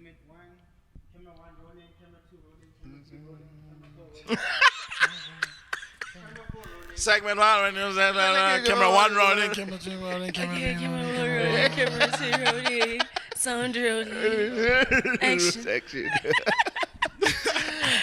segment one, camera one rolling, camera two rolling, camera three rolling, camera four rolling. Camera four rolling. Segment one, camera one rolling, camera two rolling, Okay, camera one rolling, camera two rolling, sound rolling, action.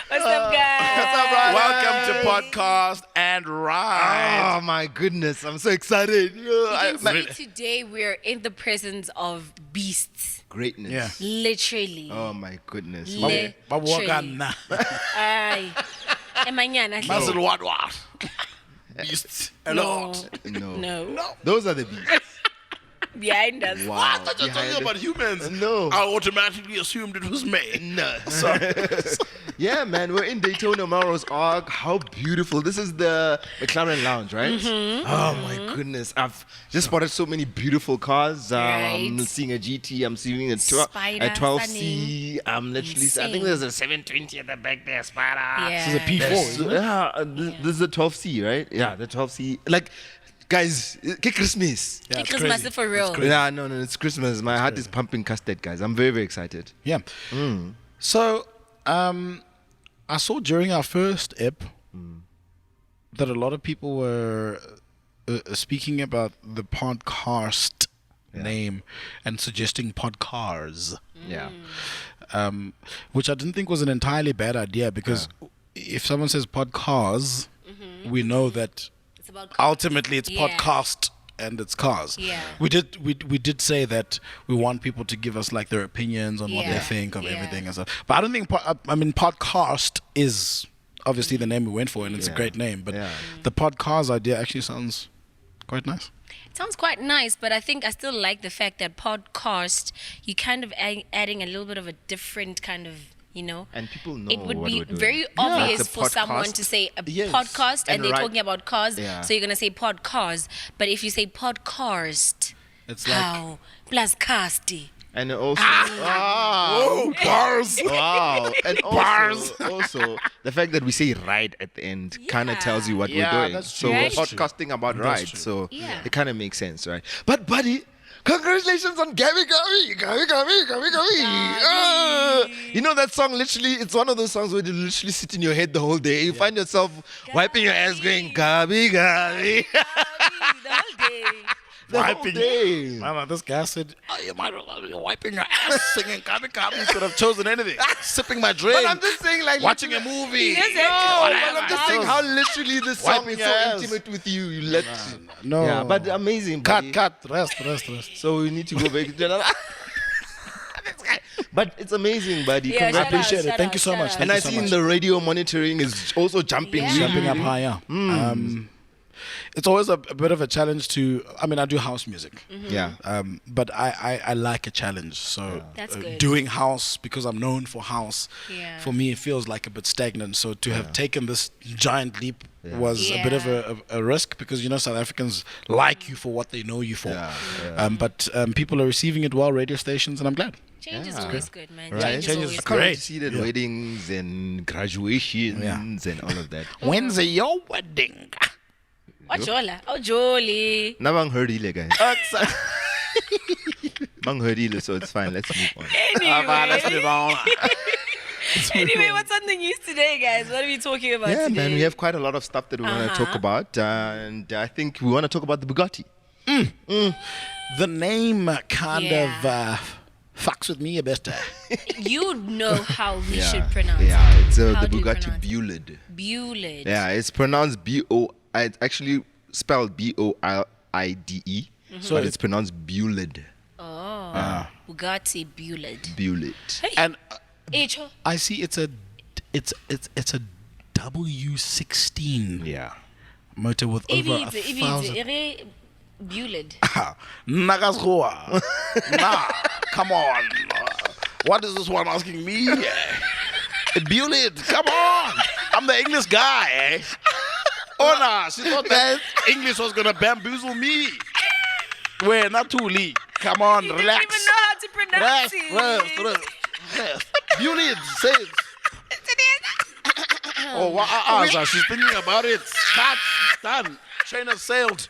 What's up, guys? What's up, brother? Welcome to PodCARSt and Ride. Oh my goodness, I'm so excited. You can see today we're in the presence of beasts. Greatness. Yeah. Literally. Oh my goodness. Literally. Aye. Emanyana. Muscle what? Beasts. A No. lot. No. Those are the beasts. Behind us. Wow. I thought you were Behind talking about humans. No. I automatically assumed it was me. No. So, Yeah, man, we're in Daytona, Melrose. How beautiful. This is the Mclaren Lounge, right? Mm-hmm. Oh my goodness. I've just spotted so many beautiful cars. I'm Right. seeing a GT, I'm seeing a Spider, 12C. I'm literally, I think Insane. there's a 720 at the back there, Spider. Yeah. this is a P4. isn't it? Yeah, this is the 12C, right? Yeah, the 12C. Like, guys, it's Christmas. Yeah, it's Christmas crazy. for real. Yeah, no, it's Christmas. My heart is pumping custard, guys. I'm very, very excited. Yeah. So, I saw during our first ep that a lot of people were speaking about the PodCARSt name and suggesting PodCars, Yeah. which I didn't think was an entirely bad idea because if someone says PodCars, we know that It's about ultimately it's Yeah. podcast and it's cars. Yeah. We did say that we want people to give us like their opinions on what they Yeah. think of Yeah. everything and stuff. But I don't think PodCARSt is obviously the name we went for and it's a Yeah. great name. But Yeah. the PodCars idea actually sounds quite nice. It sounds quite nice, but I think I still like the fact that podcast, you kind of adding a little bit of a different kind of, And people know it would what be we're doing. very It's obvious a for someone podcast. to say a Yes. podcast and And they're right- talking about cars, Yeah. so you're going to say PodCars. But if you say PodCARSt, It's like how? Plus casty. And also, oh, cars. wow, and Bars. also the fact that we say ride at the end kind of Yeah. tells you what Yeah, we're doing. that's So true, we're that's true. podcasting about That's ride, true. so Yeah. it kind of makes sense, right? But buddy, congratulations on Gabby. You know that song literally, it's one of those songs where you literally sit in your head the whole day. You find yourself wiping your ass going, Gabby. The whole day. The whole Wiping. day. Mama, this guy said, oh, you might be wiping your ass singing Kabi Kabi. You could have chosen anything. Sipping my drink. But I'm just saying, like, watching a movie. Yes, No, yes. but I'm just saying how literally this song Wiping is your so ass. intimate with you. You let No. Yeah, but amazing. buddy. Cut. Rest. So we need to go back. This guy. But it's amazing, buddy. Yeah, Congrats. shout out, appreciate it. shout Thank out, you so shout much. out. And Thank I you so see in much. the radio monitoring is also jumping. Yeah. really, Jumping up really. higher. It's always a bit of a challenge to. I mean, I do house music, Yeah. but I like a challenge. So That's good. doing house because I'm known for house. Yeah. For me, it feels like a bit stagnant. So to have taken this giant leap was a bit of a risk because South Africans like you for what they know you for. Yeah, But people are receiving it well. Radio stations, and I'm glad. Change is Yeah. always good, man. Right? Change is Change is always I good. can't wait great. to see that Yeah. weddings and graduations and all of that. When's your wedding? Ojola. Ojoli. Now Bang heard ile, guys. Bang heard ile, so it's fine. Let's move on. Anyway, what's on the news today, guys? What are we talking about Yeah, today? man, we have quite a lot of stuff that we want to talk about, and I think we want to talk about the Bugatti. The name kind Yeah. of fucks with me a bit. You know how we should pronounce Yeah, it. it's How the do you Bugatti pronounce it? Bulid. Bulid. Yeah, it's pronounced It's actually spelled Boilide, So but it's pronounced Bulid. Oh. Bugatti Bulid. Bulid. Hey. And Echo. I see it's a W16 Yeah. motor with over 1,000. Ibiza. Bulid. Nakazgoa. Nah, come on. What is this one asking me? Bullet, come on. I'm the English guy, eh? Oh, nah, she thought that English was going to bamboozle me. Wait, not too Lee. Come on, You relax. didn't even know how to pronounce it. Rest. Bullet, say it. Oh, wow, she's thinking about it. Cut, done. Train has sailed.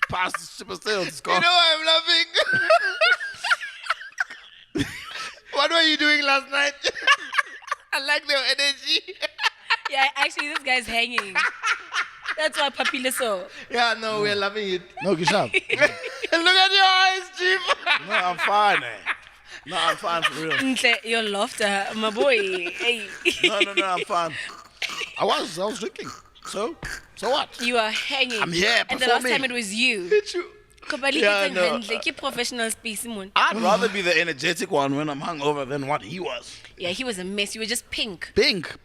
Past the ship has sailed. It's gone. I'm laughing. What were you doing last night? I like their energy. Yeah, actually, this guy's hanging. That's why Papile saw. Yeah, no, we're loving it. No, good job. Look at your eyes, Chief. No, I'm fine, No, I'm fine for real. Ntle, your laughter, my boy. Hey. No, I'm fine. I was drinking. So what? You are hanging. I'm here And the last performing. time it was you. Yeah, Yeah, no. Keep professional space, Simon. I'd rather be the energetic one when I'm hungover than what he was. Yeah, he was a mess. You were just pink. Pink.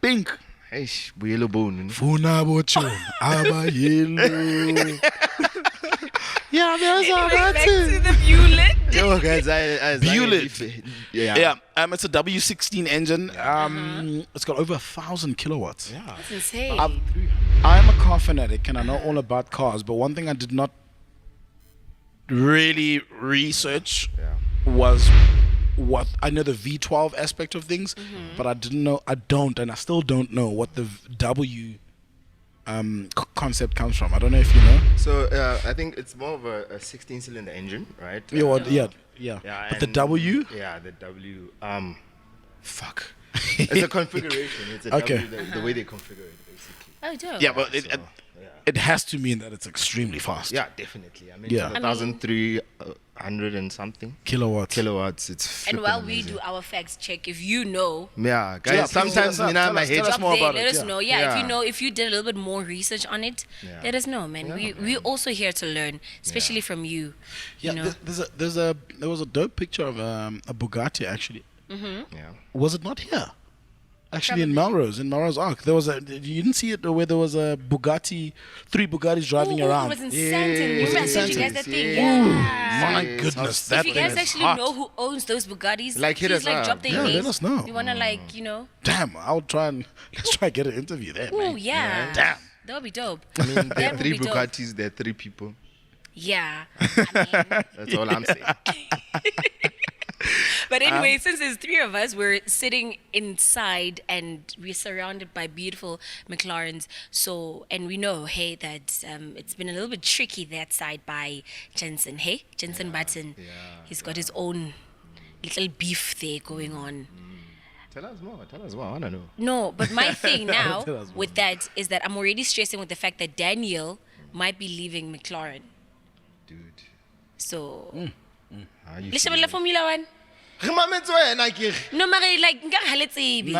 Eish, yellow bone. Funa bochon, aba yellow. Yeah, there's Anyway, back to the Bulet. Yo, guys, Bulet. Yeah. It's a W16 engine. It's got over 1,000 kilowatts. Yeah. That's insane. I'm a car fanatic and I know all about cars, but one thing I did not really research was what I know the V12 aspect of things, but I still don't know what the W concept comes from. I don't know if you know. So I think it's more of a 16-cylinder engine, right? Yeah. But the and- W? Yeah, the W. Fuck. It's a configuration. It's a Okay. W, the way they configure it, basically. Oh, dope. Yeah, but it has to mean that it's extremely fast. Yeah, definitely. I mean, Yeah. 1,300 and something Kilowatts. It's And flipping while amazing. we do our facts check, if you know, Yeah, guys. Yeah, please sometimes tell us, my tell head. us drop more there, about let it, us yeah. know. Yeah, if Yeah. you know, if you did a little bit more research on it, Yeah. let us know, man. We're also here to learn, especially from you. Yeah, You know? there was a dope picture of a Bugatti actually. Yeah. Was it not here? Actually, in Melrose Arc, there was you didn't see it where there was a Bugatti, 3 Bugattis driving Ooh, around. It was in Santon. Was it Remember I in showed you Santon? guys that thing? Yeah. Yeah. My Yes. goodness, If that If you thing guys is actually hot. know who owns those Bugattis, Like, hit please us like up. drop their Yeah, names. let us know. We wanna Damn, I'll try and let's try and get an interview there, Oh man. yeah. Damn. That would be dope. I mean, there That are would 3 be dope. Bugattis, there are 3 people. Yeah. I mean, That's all I'm saying. but anyway, since there's 3 of us, we're sitting inside and we're surrounded by beautiful McLarens. So, and we know, hey, that it's been a little bit tricky that side by Jensen. Hey, Jensen Button. He's got his own little beef there going on. Tell us more. I want to know. No, but my thing now Tell us more. with that is that I'm already stressing with the fact that Daniel might be leaving McLaren. Dude. So, How you let's have a Formula 1. feel? No, mare, like, nka ga le tsebe.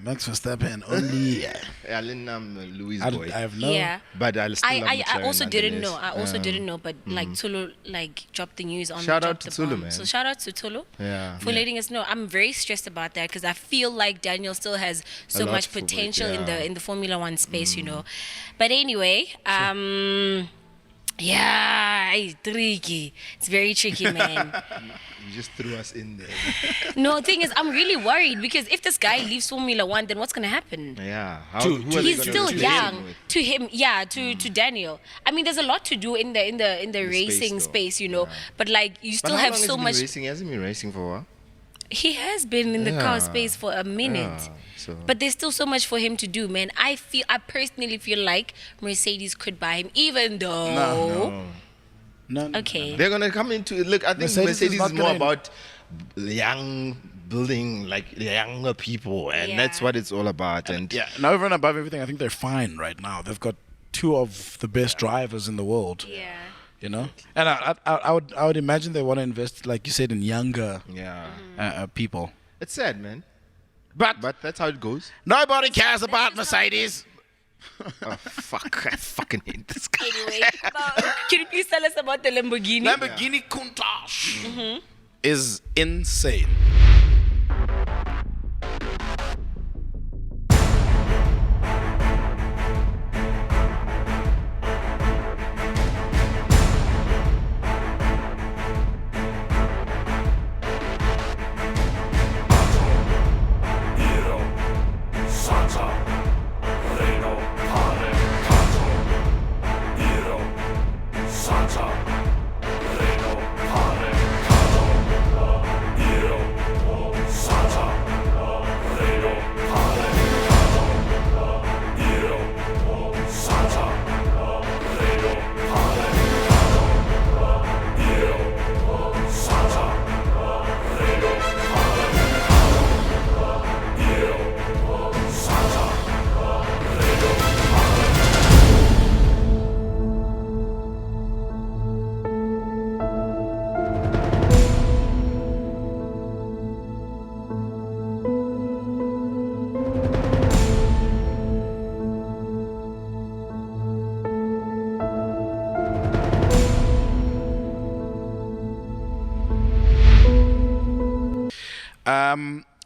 Max Verstappen only. Yeah, Louis I boy. have no. Yeah. But I'll still love I McLaren also didn't know. nonetheless. I also didn't know, but like Tulu like dropped the news on. Shout out dropped to the Tulu, bomb. man. So shout out to Tulu. Yeah. For letting us know. I'm very stressed about that because I feel like Daniel still has so lot much for it, potential yeah. in the Formula One space, you know. But anyway, yeah, it's tricky. It's very tricky, man. You just threw us in there. No, the thing is, I'm really worried because if this guy leaves Formula One, then what's gonna happen? Yeah. To- who are they He's gonna still replace young. him with? To him, yeah, to Daniel. I mean, there's a lot to do in the racing though. space, you know. But like, you But still how have long has so he been much. racing? He hasn't been racing for a while. He has been in the Yeah. car space for a minute. Yeah, so- But there's still so much for him to do, man. I personally feel like Mercedes could buy him, even though. No. Okay. They're gonna come into look. I think Mercedes Mercedes, is not is more gonna- about young building, like younger people, and that's Yeah. what it's all about. And Yeah, and over and above everything, I think they're fine right now. They've got 2 of the best drivers in the world. Yeah. You know, and I would imagine they want to invest, like you said, in younger yeah, people. it's sad, man. But But that's how it goes. nobody cares about Mercedes. Oh fuck! I fucking hate this guy. Anyway, can you please tell us about the Lamborghini? Lamborghini Countach is insane.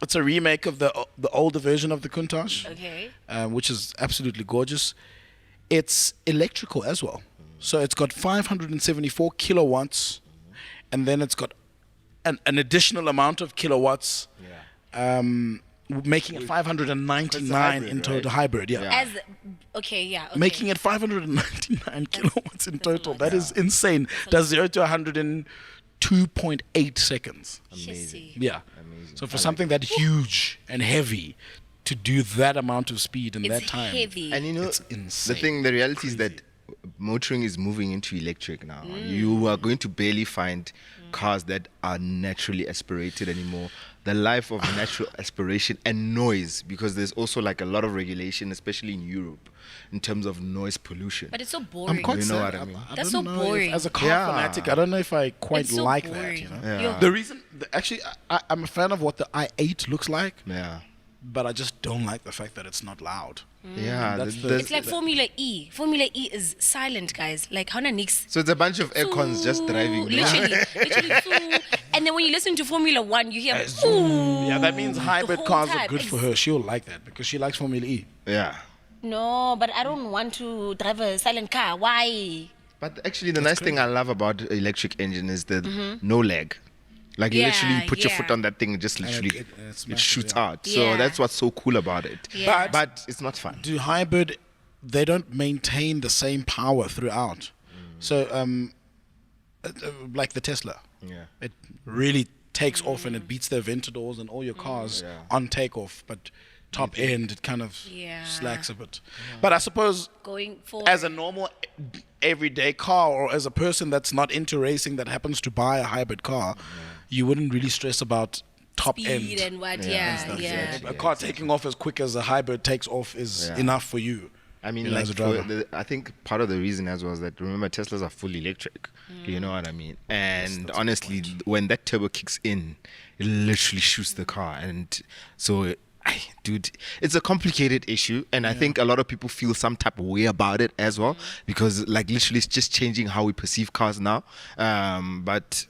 It's a remake of the older version of the Countach, Okay. which is absolutely gorgeous. It's electrical as well. So it's got 574 kilowatts, and then it's got an additional amount of kilowatts, making it 599 in total. Hybrid, yeah. As okay, yeah. Okay. Making it 599 kilowatts in total. That is insane. Does 0 to 100 in 2.8 seconds. Amazing. Yeah. Amazing. So for something that huge and heavy to do that amount of speed in It's that time, heavy. And you know, it's insane. the thing, the reality is that motoring is moving into electric now. You are going to barely find cars that are naturally aspirated anymore. The life of natural aspiration and noise, because there's also like a lot of regulation, especially in Europe, in terms of noise pollution. But it's so boring. I'm quite You know sad. what I mean? That's don't so know if- boring. as a car Yeah. fanatic, I don't know if I quite It's so like boring. that. You know? Yeah. Yo, The reason, actually, I'm a fan of what the i8 looks like, Yeah. but I just don't like the fact that it's not loud. Yeah. That's the- there's- it's like Formula E. Formula E is silent, guys. Like Hana Nix. so it's a bunch of aircons just driving. Literally. And then when you listen to Formula One, you hear ooh. Yeah, that means hybrid whole cars are time. good for her. She'll like that because she likes Formula E. Yeah. No, but I don't want to drive a silent car. Why? But actually, the nice thing I love about electric engine is the no lag. Like you Yeah, literally put your yeah. foot on that thing, and just literally it it smashes, shoots yeah. out. So Yeah. that's what's so cool about it. Yeah. But it's not fun. Do hybrid, they don't maintain the same power throughout. So, like the Tesla, Yeah. it really takes off and it beats the Aventadors and all your cars on takeoff, but top end it kind of Yeah. slacks a bit. But I suppose Going forward. as a normal everyday car or as a person that's not into racing that happens to buy a hybrid car, you wouldn't really stress about top speed end. and what? Yeah, Yeah, exactly. yeah. A car taking off as quick as a hybrid takes off is Yeah. enough for you. I mean, you know, like as a driver. I think part of the reason as well is that remember Teslas are fully electric. You know what I mean? And honestly, when that turbo kicks in, it literally shoots the car. And so, dude, it's a complicated issue, and I think a lot of people feel some type of way about it as well because, like, literally, it's just changing how we perceive cars now. But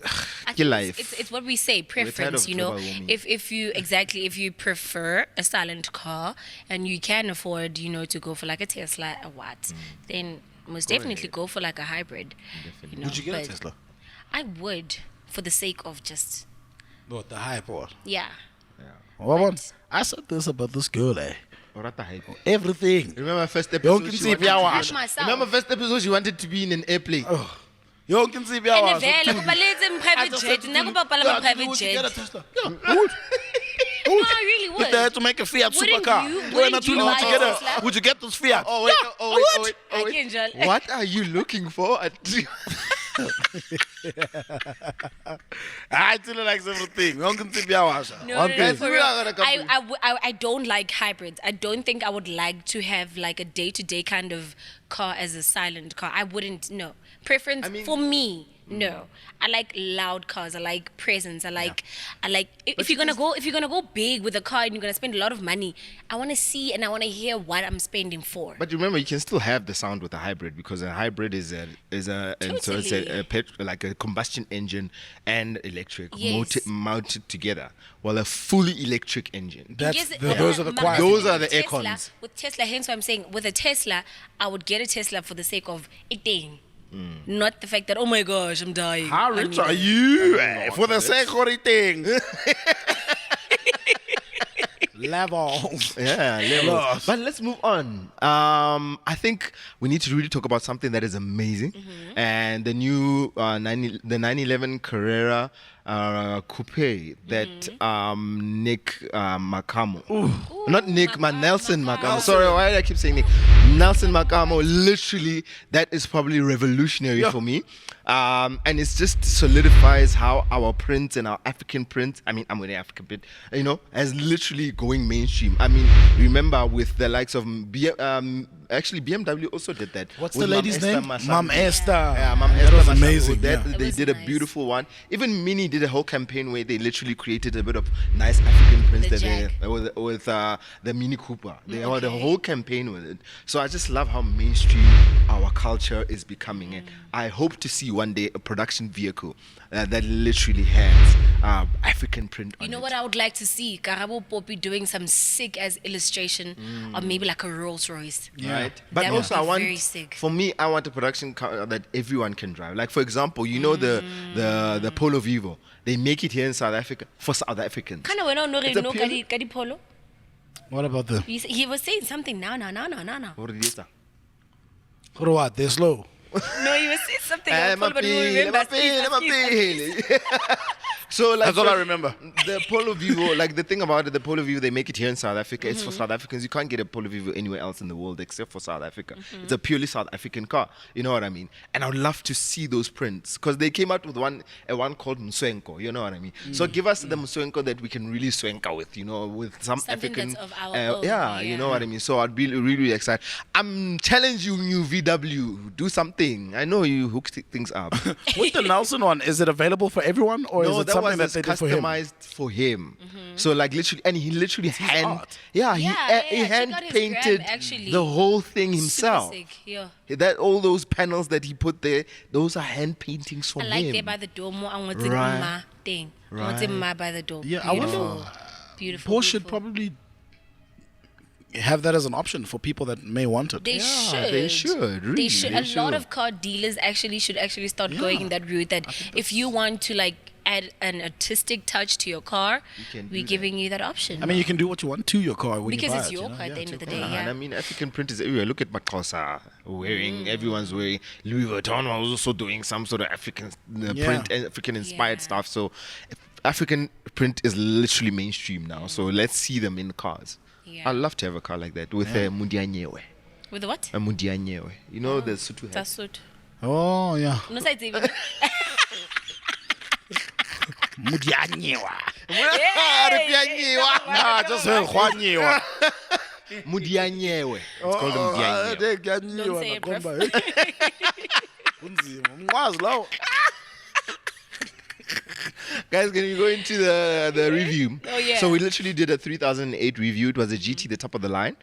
I your think life. it's what we say, preference, of you know. global warming. If you prefer a silent car and you can afford, you know, to go for like a Tesla or what, then most definitely go for like a hybrid. You know, Would you get a but Tesla? I would, for the sake of just What, the hype or? yeah. I said this about this girl, eh? Orata hype. Everything. Remember first Don't episode? can she see if wanted you to are be- myself. Remember first episode? She wanted to be in an airplane. You can see And vele kubaletse private jet. Nakuba palama private jet. No, I really would. If they had to make a Fiat Wouldn't supercar, you- wouldn't wouldn't you buy a Tesla? would you get this Fiat? Oh wait, oh wait, I oh wait, oh I wait. can judge. What are you looking for? I tell you like several things. You can see if you are. No, One no, no, thing. for real. I don't like hybrids. I don't think I would like to have like a day-to-day kind of car as a silent car. I wouldn't. No preference for me. No, I like loud cars. I like presence. I like. If you're gonna go big with a car and you're gonna spend a lot of money, I want to see and I want to hear what I'm spending for. But remember, you can still have the sound with a hybrid because a hybrid is a and so it's Totally. like a combustion engine and electric Yes. mounted together. Well, a fully electric engine. That's Yes, those are the my- quiet. Those are the Tesla- aircons. With Tesla, hence why I'm saying with a Tesla, I would get a Tesla for the sake of eating. Not the fact that, oh my gosh, I'm dying. How I rich need are it. you? For the sake of the thing. Levels. Yeah, Yes. but let's move on. I think we need to really talk about something that is amazing, and the new the 911 Carrera coupe that Nick Macamo, not Nick, but Nelson Macamo. Sorry, why did I keep saying Nick? Nelson Macamo. Literally, that is probably revolutionary for me, and it just solidifies how our print and our African print. I mean, I'm with the African print, you know, as literally going mainstream. I mean, remember with the likes of Actually, BMW also did that. What's with the lady's Esther name? Mashambo. Mom Esther. Yeah, Mom That Esther was Mashambo. amazing. They was did a nice. beautiful one. Even Mini did a whole campaign where they literally created a bit of nice African prints The that they, Jag. with the Mini Cooper. They had a Okay. whole campaign with it. So I just love how mainstream our culture is becoming. I hope to see one day a production vehicle that literally has African print on You know it. what I would like to see? Karabo Poppy doing some sick as illustration, or maybe like a Rolls Royce. Right, but That would also be I want, very sick. for me, I want a production car that everyone can drive. Like for example, you know the Polo Vivo. They make it here in South Africa for South Africans. Kind of when no It's a no purely- kadi polo. What about the? He was saying something now. What is this? What what? They're slow. No, he was saying something about polo, but we don't remember. Please. So like That's all I remember. The Polo Vivo, like the thing about it, the Polo Vivo, they make it here in South Africa. It's for South Africans. You can't get a Polo Vivo anywhere else in the world except for South Africa. It's a purely South African car. You know what I mean? And I would love to see those prints because they came out with one called Mswenko. You know what I mean? So give us the Mswenko that we can really swenka with. You know, with some Something African. that's of our own, yeah, you know what I mean. So I'd be really, really excited. I'm challenging you, VW. Do something. I know you hooked things up. With the Nelson one, is it available for everyone, or is No, it that something was that they did for him? customized for him. So like literally, and he literally hand, art. yeah, Yeah, he check hand out his painted gram, actually. the whole thing Super himself. sick. Yeah. That all those panels that he put there, those are hand paintings from I like him. there by the door more. I want to Right. ma thing. I want to ma by the door. Yeah, I wonder- Beautiful. Beautiful. Porsche should beautiful. probably have that as an option for people that may want it. They should. they should, really, They should. they A lot should. of car dealers actually should start Yeah. going in that route. That if you want to like add an artistic touch to your car, can we're do giving you that option. I mean, you can do what you want to your car when because you buy it's it. your you know? car at Yeah, the end it's of the your day. car. Yeah. And I mean, African print is everywhere. Look at Makosa wearing, everyone's wearing. Louis Vuitton was also doing some sort of African Yeah. print, African inspired Yeah. stuff. So African print is literally mainstream now. So let's see them in cars. Yeah. I'd love to have a car like that with a Mundianyewe. With the what? A Mundianyewe. You know the Sutu hat? That's what. Oh, yeah. No, say it's even. Mudianyewa. Mundianyewe. Nah, just heard Juanyewa. Mundianyewe. It's called a Mundianyewe. Don't say it, bruv. Mundianyewa. Guys, can you go into the review? Oh, yeah. So we literally did a 3008 review. It was a GT, the top of the line.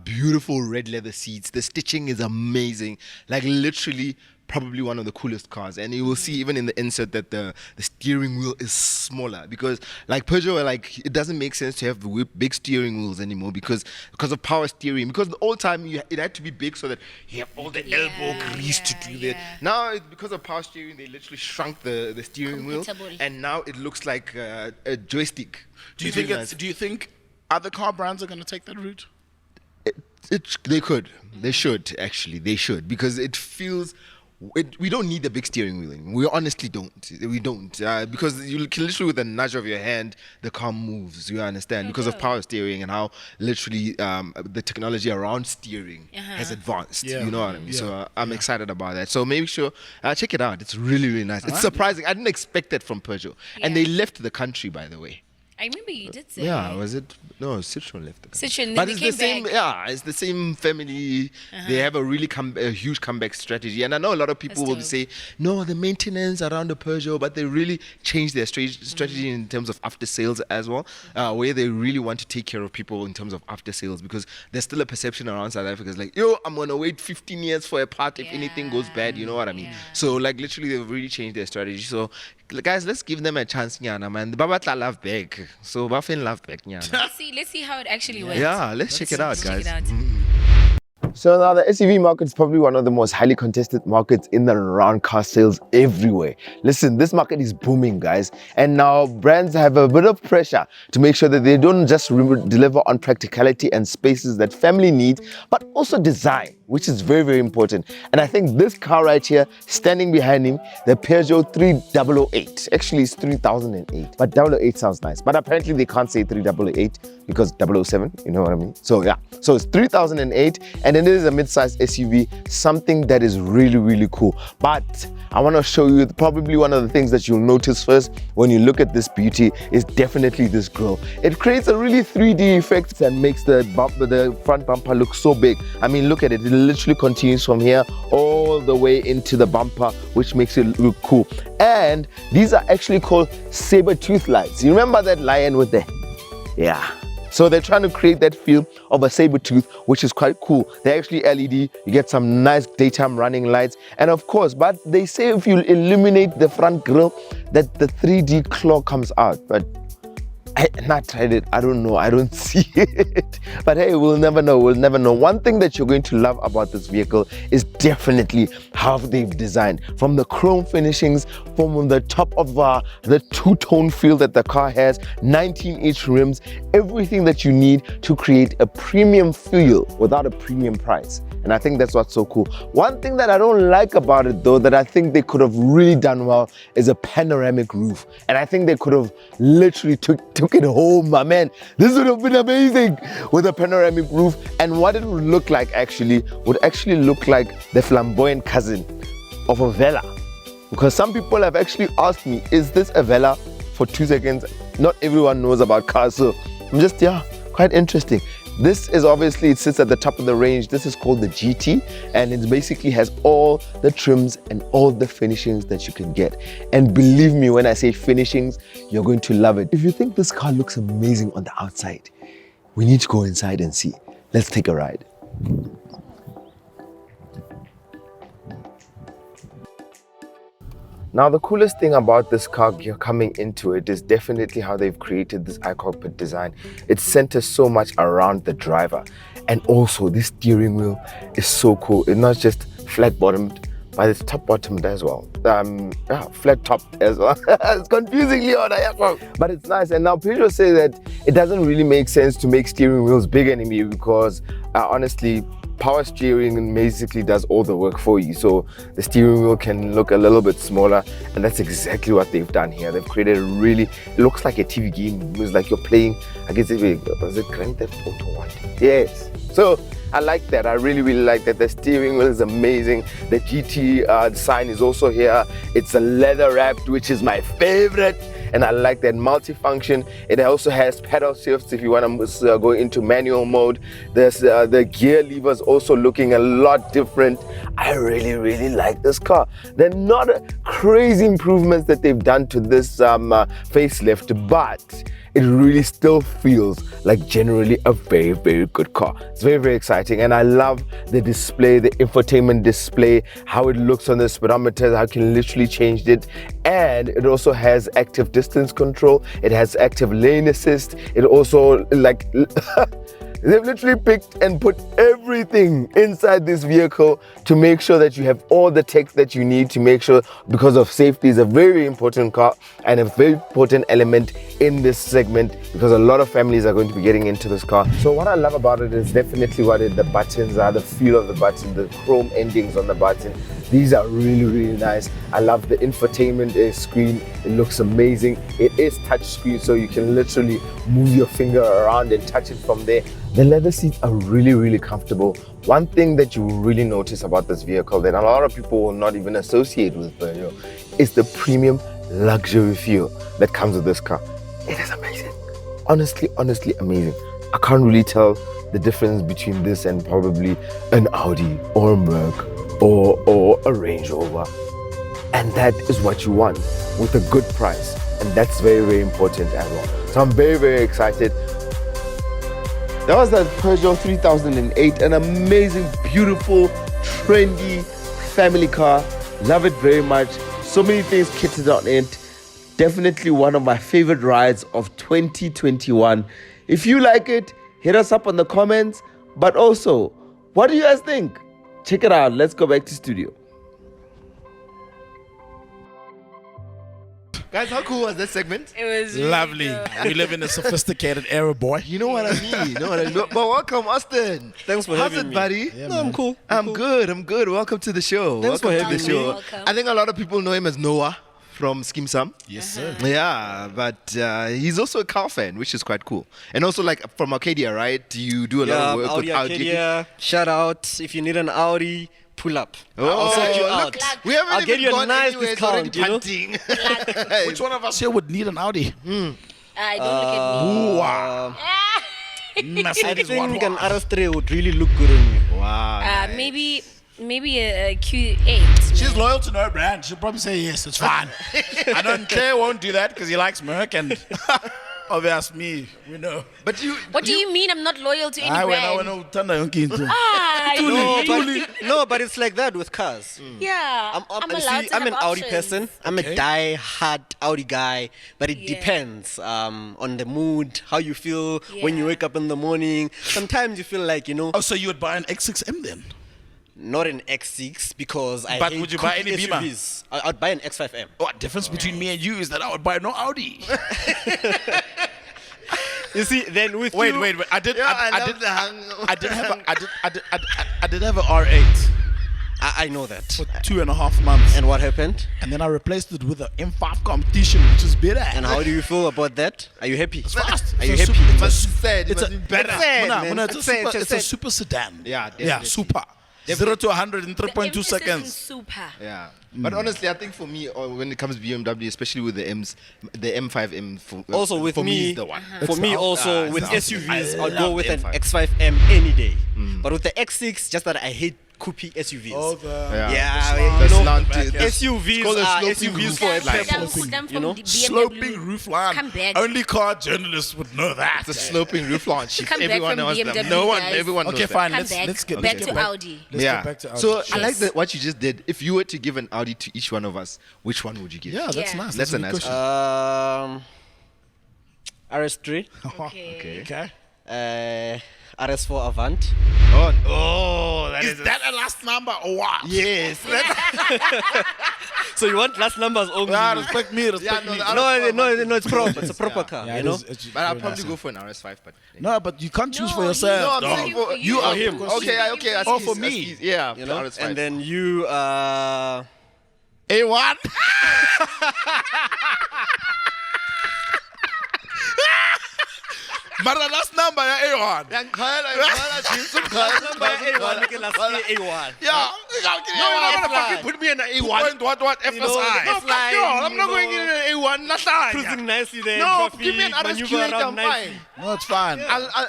Beautiful red leather seats. The stitching is amazing. Like literally probably one of the coolest cars. And you will see even in the insert that the steering wheel is smaller because like Peugeot, like it doesn't make sense to have the big steering wheels anymore because of power steering. Because the old time it had to be big so that you have all the elbow grease to do that. yeah. Now because of power steering, they literally shrunk the steering wheel, Compatible. and now it looks like a joystick. Do you think other car brands are going to take that route? They could, they should actually, they should because it feels. We don't need the big steering wheel. We honestly don't. We don't because you can literally with a nudge of your hand the car moves. You understand because of power steering and how literally the technology around steering has advanced. Yeah. You know what I mean. Yeah. So I'm excited about that. So make sure check it out. It's really really nice. It's surprising. I didn't expect that from Peugeot, and they left the country by the way. I remember you did say. Yeah, was it? No, Citroen left the country. Citroen, but they it's came the same. back. Yeah, it's the same family. They have a really a huge comeback strategy, and I know a lot of people That's will dope. say, no, the maintenance around the Peugeot, but they really changed their strategy in terms of after sales as well, where they really want to take care of people in terms of after sales because there's still a perception around South Africa is like, yo, I'm gonna wait 15 years for a part if anything goes bad. You know what I mean? Yeah. So like literally, they've really changed their strategy. So guys, let's give them a chance, nyana, man. The Babatla love back, so Bafin love back, nyana. Let's see how it actually went. Yeah, let's check it out, Let's guys. check it out. So now the SUV market is probably one of the most highly contested markets in and around car sales everywhere. Listen, this market is booming, guys. And now brands have a bit of pressure to make sure that they don't just deliver on practicality and spaces that family needs, but also design. which is very, very important. And I think this car right here, standing behind him, the Peugeot 3008. Actually, it's 3008, but 008 sounds nice. But apparently they can't say 3008 because 007, you know what I mean? So yeah, so it's 3008, and it is a mid-sized SUV, something that is really, really cool. But I want to show you probably one of the things that you'll notice first when you look at this beauty is definitely this grille. It creates a really 3D effect and makes the front bumper look so big. I mean, look at it. It literally continues from here all the way into the bumper, which makes it look cool. And these are actually called Saber tooth lights. You remember that lion with the... Yeah. So they're trying to create that feel of a saber tooth, which is quite cool. They're actually LED. You get some nice daytime running lights. And of course, but they say if you illuminate the front grille, that the 3D claw comes out. But I not tried it. I don't know. I don't see it. But hey, we'll never know. We'll never know. One thing that you're going to love about this vehicle is definitely how they've designed. From the chrome finishings, from the top of the two-tone feel that the car has, 19-inch rims, everything that you need to create a premium feel without a premium price. And I think that's what's so cool. One thing that I don't like about it though, that I think they could have really done well, is a panoramic roof. And I think they could have literally took it home, my man. This would have been amazing with a panoramic roof. And what it would look like would actually look like the flamboyant cousin of a Vela. Because some people have actually asked me, is this a Vela? For 2 seconds. Not everyone knows about cars, so I'm just, yeah, quite interesting. This is obviously, it sits at the top of the range. This is called the GT, and it basically has all the trims and all the finishings that you can get. And believe me, when I say finishings, you're going to love it. If you think this car looks amazing on the outside, we need to go inside and see. Let's take a ride. Now, the coolest thing about this car coming into it is definitely how they've created this iCockpit design. It centers so much around the driver. And also, this steering wheel is so cool. It's not just flat-bottomed, but it's top-bottomed as well. Flat-topped as well. It's confusingly odd, but it's nice. And now Peugeot say that it doesn't really make sense to make steering wheels big anymore because, honestly, power steering basically does all the work for you, so the steering wheel can look a little bit smaller, and that's exactly what they've done here. They've created a really, it looks like a TV game. It's like you're playing, I guess, was it Grand Theft Auto 1? Yes. So I like that. I really, really like that. The steering wheel is amazing. The GT sign is also here. It's a leather wrapped, which is my favorite. And I like that multifunction. It also has pedal shifts if you want to go into manual mode. There's the gear levers also looking a lot different. I really, really like this car. They're not crazy improvements that they've done to this facelift, but it really still feels like generally a very, very good car. It's very, very exciting, and I love the display, the infotainment display, how it looks on the speedometer, how you can literally change it. And it also has active distance control. It has active lane assist. It also, like, they've literally picked and put everything inside this vehicle to make sure that you have all the tech that you need to make sure, because of safety is a very important car and a very important element in this segment, because a lot of families are going to be getting into this car. So what I love about it is definitely the buttons are, the feel of the button, the chrome endings on the button. These are really, really nice. I love the infotainment screen. It looks amazing. It is touch screen, so you can literally move your finger around and touch it from there. The leather seats are really, really comfortable. One thing that you will really notice about this vehicle that a lot of people will not even associate with Peugeot is the premium luxury feel that comes with this car. It is amazing. Honestly, amazing. I can't really tell the difference between this and probably an Audi or a Merc or a Range Rover. And that is what you want with a good price. And that's very, very important as well. So I'm very, very excited. That was the Peugeot 3008, an amazing, beautiful, trendy family car. Love it very much. So many things kitted on it. Definitely one of my favorite rides of 2021. If you like it, hit us up on the comments. But also, what do you guys think? Check it out. Let's go back to studio. Guys, how cool was that segment? It was really Lovely. dope. We live in a sophisticated era, boy. You know what I mean? You know what I mean? But welcome, Austin. Thanks for How's having it, me. buddy? No, I'm cool. I'm good. I'm good. Welcome to the show. Thanks for welcome to having the me. show. Welcome. I think a lot of people know him as Noah from Skim Sam. Yes, sir. Yeah, but he's also a car fan, which is quite cool. And also, like from Arcadia, right? You do a lot of work Audi with Audi. Arcadia. Shout out. If you need an Audi, pull up. Oh, I'll sort you look, out. we haven't I'll even get you a gone nice anywhere. It's already discount, you know? punting. Which one of us here would need an Audi? Don't look Ooh, wow. I Mercedes think one. an RS3 would really look good on you. Wow. at me. Maybe a Q8. She's loyal to no brand. She'll probably say yes, it's fine. I know Claire won't do that because he likes Merc and obviously me, we know. But you. What do you mean I'm not loyal to any I brand? went Tanda Yonki into. No, but it's like that with cars. Yeah, I'm You allowed see, to I'm have an Audi options. person. I'm a die-hard Audi guy, but it Yeah. depends on the mood, how you feel when you Yeah. wake up in the morning. Sometimes you feel like, Oh, so you would buy an X6M then? not an X6 because I But hate would you buy cookie any Beamer? SUVs. I'd buy an X5M. What difference between me and you is that I would buy no Audi. You see, then with Wait. you, I did. Yeah, I love did. the hang. I did have. I did have an R8 I know that. for 2.5 months, And what happened? and then I replaced it with an M5 competition, which is better. And how do you feel about that? Are you happy? It's fast. Are you It's a happy? super- It must be said. It It's must a be better. sad, Mona, man. Mona, it's a It's sad, super. it's It's a sad. super sedan. Yeah, Yeah, definitely. super. 0 to 100 in 3.2 The emphasis in seconds. Super. Yeah. But honestly, I think for me, when it comes to BMW, especially with the M's, the M5M Also with for me, is the one. for me also it's with the SUVs, I I'd go love with the an M5. X5M any day. But with the X6, just that I hate coupe SUVs. Oh, the Yeah, The you know, slant, SUVs called a are sloping SUVs roof for a line. purpose. You know, sloping roof line. Come back. Only car journalists would know that. The sloping roof launch. Come back Everyone from knows them. BMW, No one, guys. everyone knows Okay, them. fine. Come Let's back. let's get back let's to get Audi. Let's Yeah. get back to Audi. So I like Yes. that what you just did. If you were to give an Audi to each one of us, which one would you give? Yeah, that's Yeah. nice. That's a good nice question. RS3, Okay. Okay. RS4 Avant. Oh, that Is that a last number or what? yes. So you want last numbers only? Yeah, respect me. Respect no, me. the No, it's proper. It's a proper car, Yeah, you it know. is- it's But I'll very probably nice. go for an RS5. But No, but you can't choose No, for you- yourself. no, I'm dog. saying for You you or or him. Okay, I Oh, see, for I me. see. Yeah, You know, RS5. and then you A1. But the last number, yeah, A1. A1 Yeah. No, you're not gonna F-line. fucking put me in an A1. Point what FSI. know, No, fuck F-line, you. I'm not you going in know. an A1. That's not. cruising nicely there. No, traffic, give me an maneuver RSQ8. around I'm nicely. fine. No, it's fine.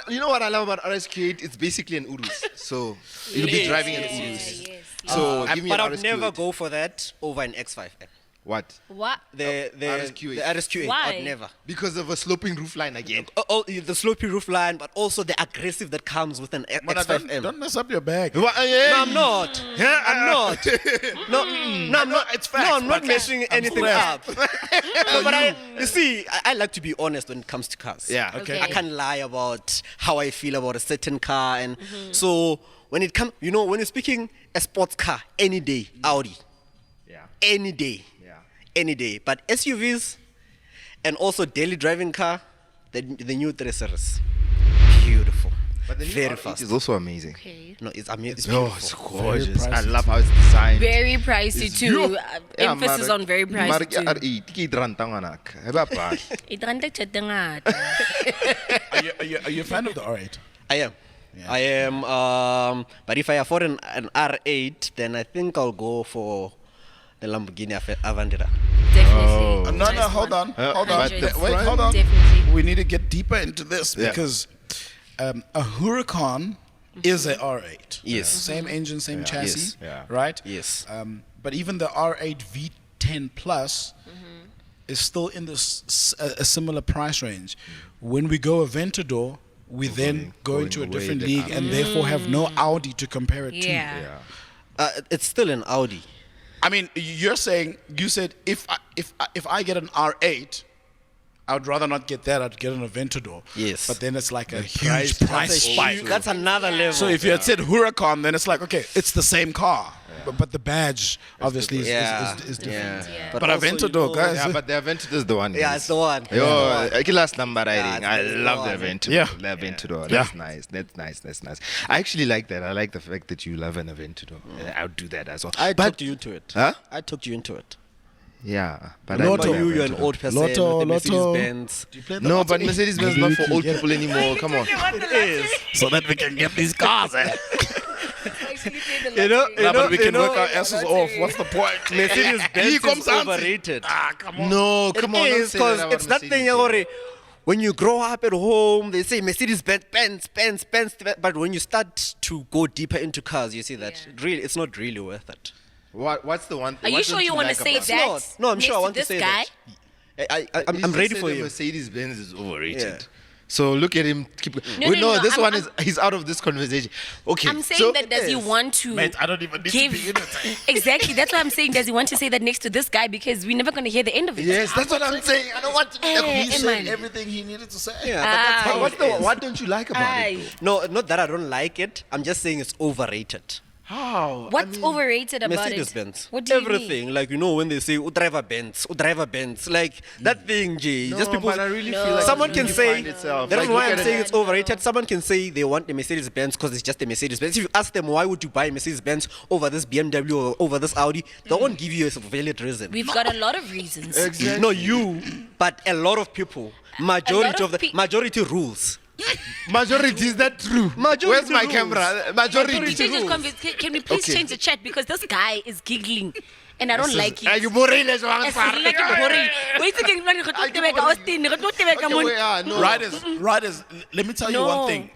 You know what I love about RSQ8? It's basically an Urus. So you'll be Yes. driving an Yes, Urus. yes. So give me But an I'd RSQ8. never go for that over an X5M. What? What? The RSQ8. The RSQ8. Why? I'd never. Because of a sloping roof line again. The slopey roof line, but also the aggressive that comes with an X5M. Don't mess up your bag. No, I'm not. I'm not. No, I'm not. It's facts, No, I'm not but messing anything stressed. up. No, but you see, I like to be honest when it comes to cars. Yeah. Okay. I can't lie about how I feel about a certain car, and so when it comes, you know, when you're speaking a sports car, any day, Audi, Yeah. any day, Yeah. any day. But SUVs and also daily driving car, the new 3 Series, beautiful, But the new very R8 fast. is also amazing. Okay. No, it's amazing. It's Oh, beautiful. it's gorgeous. I pricey love how it's designed. Very pricey It's too. beautiful. Yeah, Emphasis mara- on very mara pricey ke too. R8, ke ranta ngwanaka. E ba pa? It ranta tjhelete e ngata. Are you a fan of the R8? I am. I am. But if I afford an R8, then I think I'll go for the Lamborghini Aventador. Definitely. No, Nice hold one. on. Hold on. 100. Wait, hold on. Definitely. We need to get deeper into this Yeah. because a Huracan is a R8. Yes. Same engine, same chassis. Yes. Yeah. Right? Yes. But even the R8 V10 Plus is still in this a similar price range. When we go Aventador, we then go going into a way different the league and therefore have no Audi to compare it to. Yeah. It's still an Audi. I mean, you said if I get an R8, I would rather not get that. I'd get an Aventador. Yes. But then it's like a price- huge price That's, spike. that's another level. So if you had said Huracan, then it's like, okay, it's the same car. but the badge obviously is different. Yeah. But also, Aventador, guys. Yeah, but the Aventador is the one. Yeah, it's the one. Yo, last number riding. it's I the love the one. Aventador. Yeah. The Aventador. Yeah. That's nice. That's nice. I actually like that. I like the fact that you love an Aventador. I would do that as well. I but talked you into it. Huh? I talked you into it. yeah, but Lotto. I But love you're an Aventador. old person Lotto, with the Lotto. Mercedes-Benz. No, but Mercedes Benz is not for old people anymore. Come on. It is. So that we can get these cars. You know, But we can you know, work our asses off. What's the point? Mercedes-Benz He is comes out. overrated. Come on. No, It come on. don't is say that because about it's that thing, Mercedes-Benz. when you grow up at home, they say Mercedes-Benz, Benz, but when you start to go deeper into cars, you see that really, it's not really worth it. What's the one? Are you what sure don't you want to like say about that? not. No, I'm sure I next want to this say guy? that. I'm He's ready just for said you. Mercedes Benz is overrated. Yeah. So look at him. No, no, this I'm- he's out of this conversation. Okay. I'm saying so, that does he want to Mate, I don't even need give to be in it. exactly? That's why I'm saying does he want to say that next to this guy because we're never going to hear the end of it. Yes, that's what I'm saying. I don't want to. Eh, He said man. everything he needed to say. Yeah, but that's how What, it is. what don't you like about Aye. it? No, not that I don't like it. I'm just saying it's overrated. How? What's overrated about Mercedes it? Benz. What do you Everything. mean? Like, you know, when they say, driver Benz. Like, that thing, G. No, just people. but I really feel like Someone it's can really say, find itself. the reason Like, why look I'm at saying it. it's overrated, someone can say they want the Mercedes Benz because it's just a Mercedes Benz. If you ask them, why would you buy a Mercedes Benz over this BMW or over this Audi, they won't give you a valid reason. We've got a lot of reasons. Exactly. No, you, but a lot of people. Majority of of the pe- majority rules. Majority, is that true? Majority Where's my rules. camera? Can Majority. we change this can we please change the chat because this guy is giggling and I don't like it. Are you boring? It's like boring. Wait a second, man, re tlo tebeka Austin, re tlo tebeka mona. Riders, let me tell you No. one thing.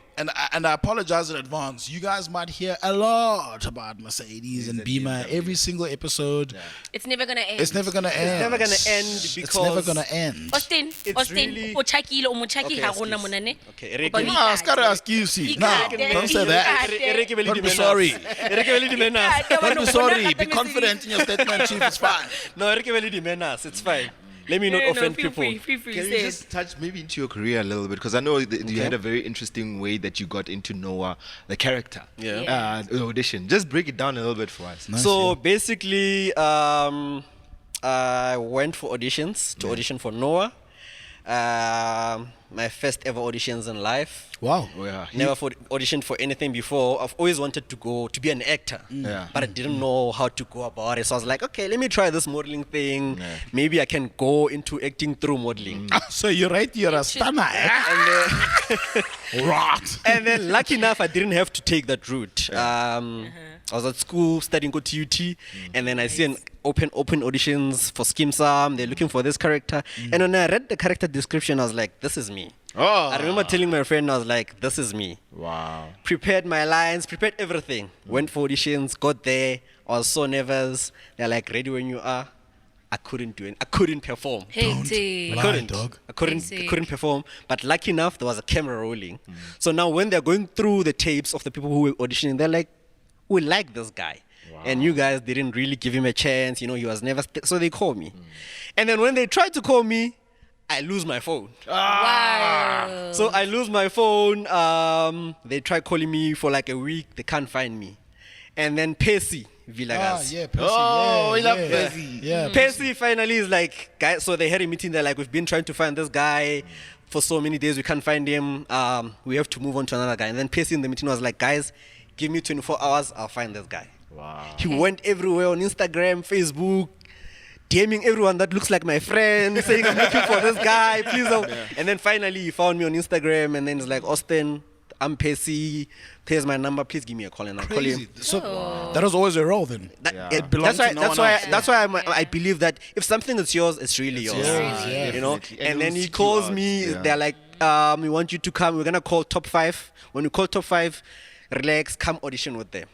And I apologize in advance. You guys might hear a lot about Mercedes and Beamer every single episode. It's never gonna end. It's never gonna end. never gonna end It's because- never gonna end. Austin, really- o chakile o mo chaki Okay, ha rona excuse. mona ne. Okay, Eric, Kopa you- o Nah, it's gotta ikate. excuse you. Ikate, Nah, don't say that. ikate. Don't be sorry. Ikate, Don't wena be o sorry. bona Be gape confident in your statement, Chief. It's fine. No, Eric Belidi menace. It's fine. Let me not No, offend feel people. free, feel free, Can say you it. just touch maybe into your career a little bit? Because I know that you had a very interesting way that you got into Noah, the character. Yeah. The audition. Just break it down a little bit for us. So basically, I went for auditions to audition for Noah. My first ever auditions in life. Wow. Oh, yeah. Never auditioned for anything before. I've always wanted to go to be an actor, Yeah. but I didn't know how to go about it. So I was like, okay, let me try this modeling thing. Maybe I can go into acting through modeling. So you're right. You're a stunner, eh? Right. And then, lucky enough, I didn't have to take that route. I was at school studying go to UT, and then I see an open auditions for Skim Sam. They're looking for this character, and when I read the character description, I was like, "This is me." Oh. I remember telling my friend, I was like, "This is me." Wow. Prepared my lines, prepared everything. Went for auditions, got there. I was so nervous. They're like, "Ready when you are." I couldn't do it. I couldn't perform. Hectic. Lie, Couldn't. dog. I couldn't Basic. perform. But lucky enough, there was a camera rolling. So now when they're going through the tapes of the people who were auditioning, they're like, "We like this guy." And you guys didn't really give him a chance. You know, he was never. So they call me. And then when they tried to call me, I lose my phone. Wow. So I lose my phone. They try calling me for like a week. They can't find me. And then Percy Villagas. Yeah, Percy. Oh, we love yeah. Percy. Yeah. Percy finally is like, guys. So they had a meeting. They're like, we've been trying to find this guy for so many days. We can't find him. We have to move on to another guy. And then Percy in the meeting was like, guys, give me 24 hours. I'll find this guy. Wow. He went everywhere on Instagram, Facebook, DMing everyone that looks like my friend, saying I'm looking for this guy, please. And then finally he found me on Instagram, and then he's like, Austin, I'm Percy. Here's my number. Please give me a call, and I'll call him. Crazy. So that was always a role then. That- belongs that's why. to no That's one why. else. That's why I believe that if something is yours, it's really yours. yeah. You know. Definitely. And And it then will he seek you calls out. me. Yeah. They're like, we want you to come. We're gonna call top 5. When we call top 5, relax, come audition with them.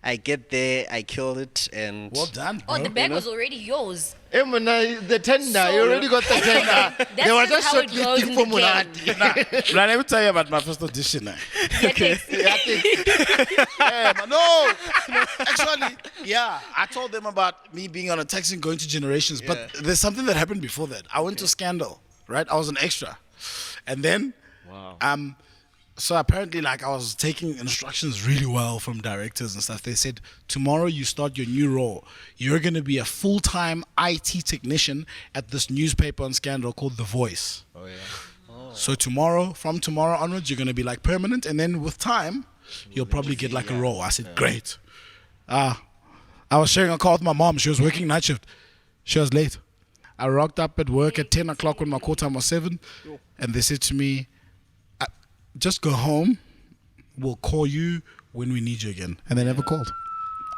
I get there, I killed it, and Well done. Oh, bro. the bag was already yours. The tender, So- you already got the tender. They were just just how it goes shortlisting in for the game. Mulati. Now, let me tell you about my first audition. Okay. Yeah, but no, actually, yeah. I told them about me being on a taxi and going to Generations, but there's something that happened before that. I went to Scandal, right? I was an extra, and then, So apparently, like, I was taking instructions really well from directors and stuff. They said, tomorrow you start your new role. You're going to be a full-time IT technician at this newspaper on Scandal called The Voice. Oh, yeah. So from tomorrow onwards, you're going to be like permanent. And then with time, you'll probably get like a role. I said, great. I was sharing a car with my mom. She was working night shift. She was late. I rocked up at work at 10 o'clock when my call time was 7. And they said to me, just go home. We'll call you when we need you again. And they never called.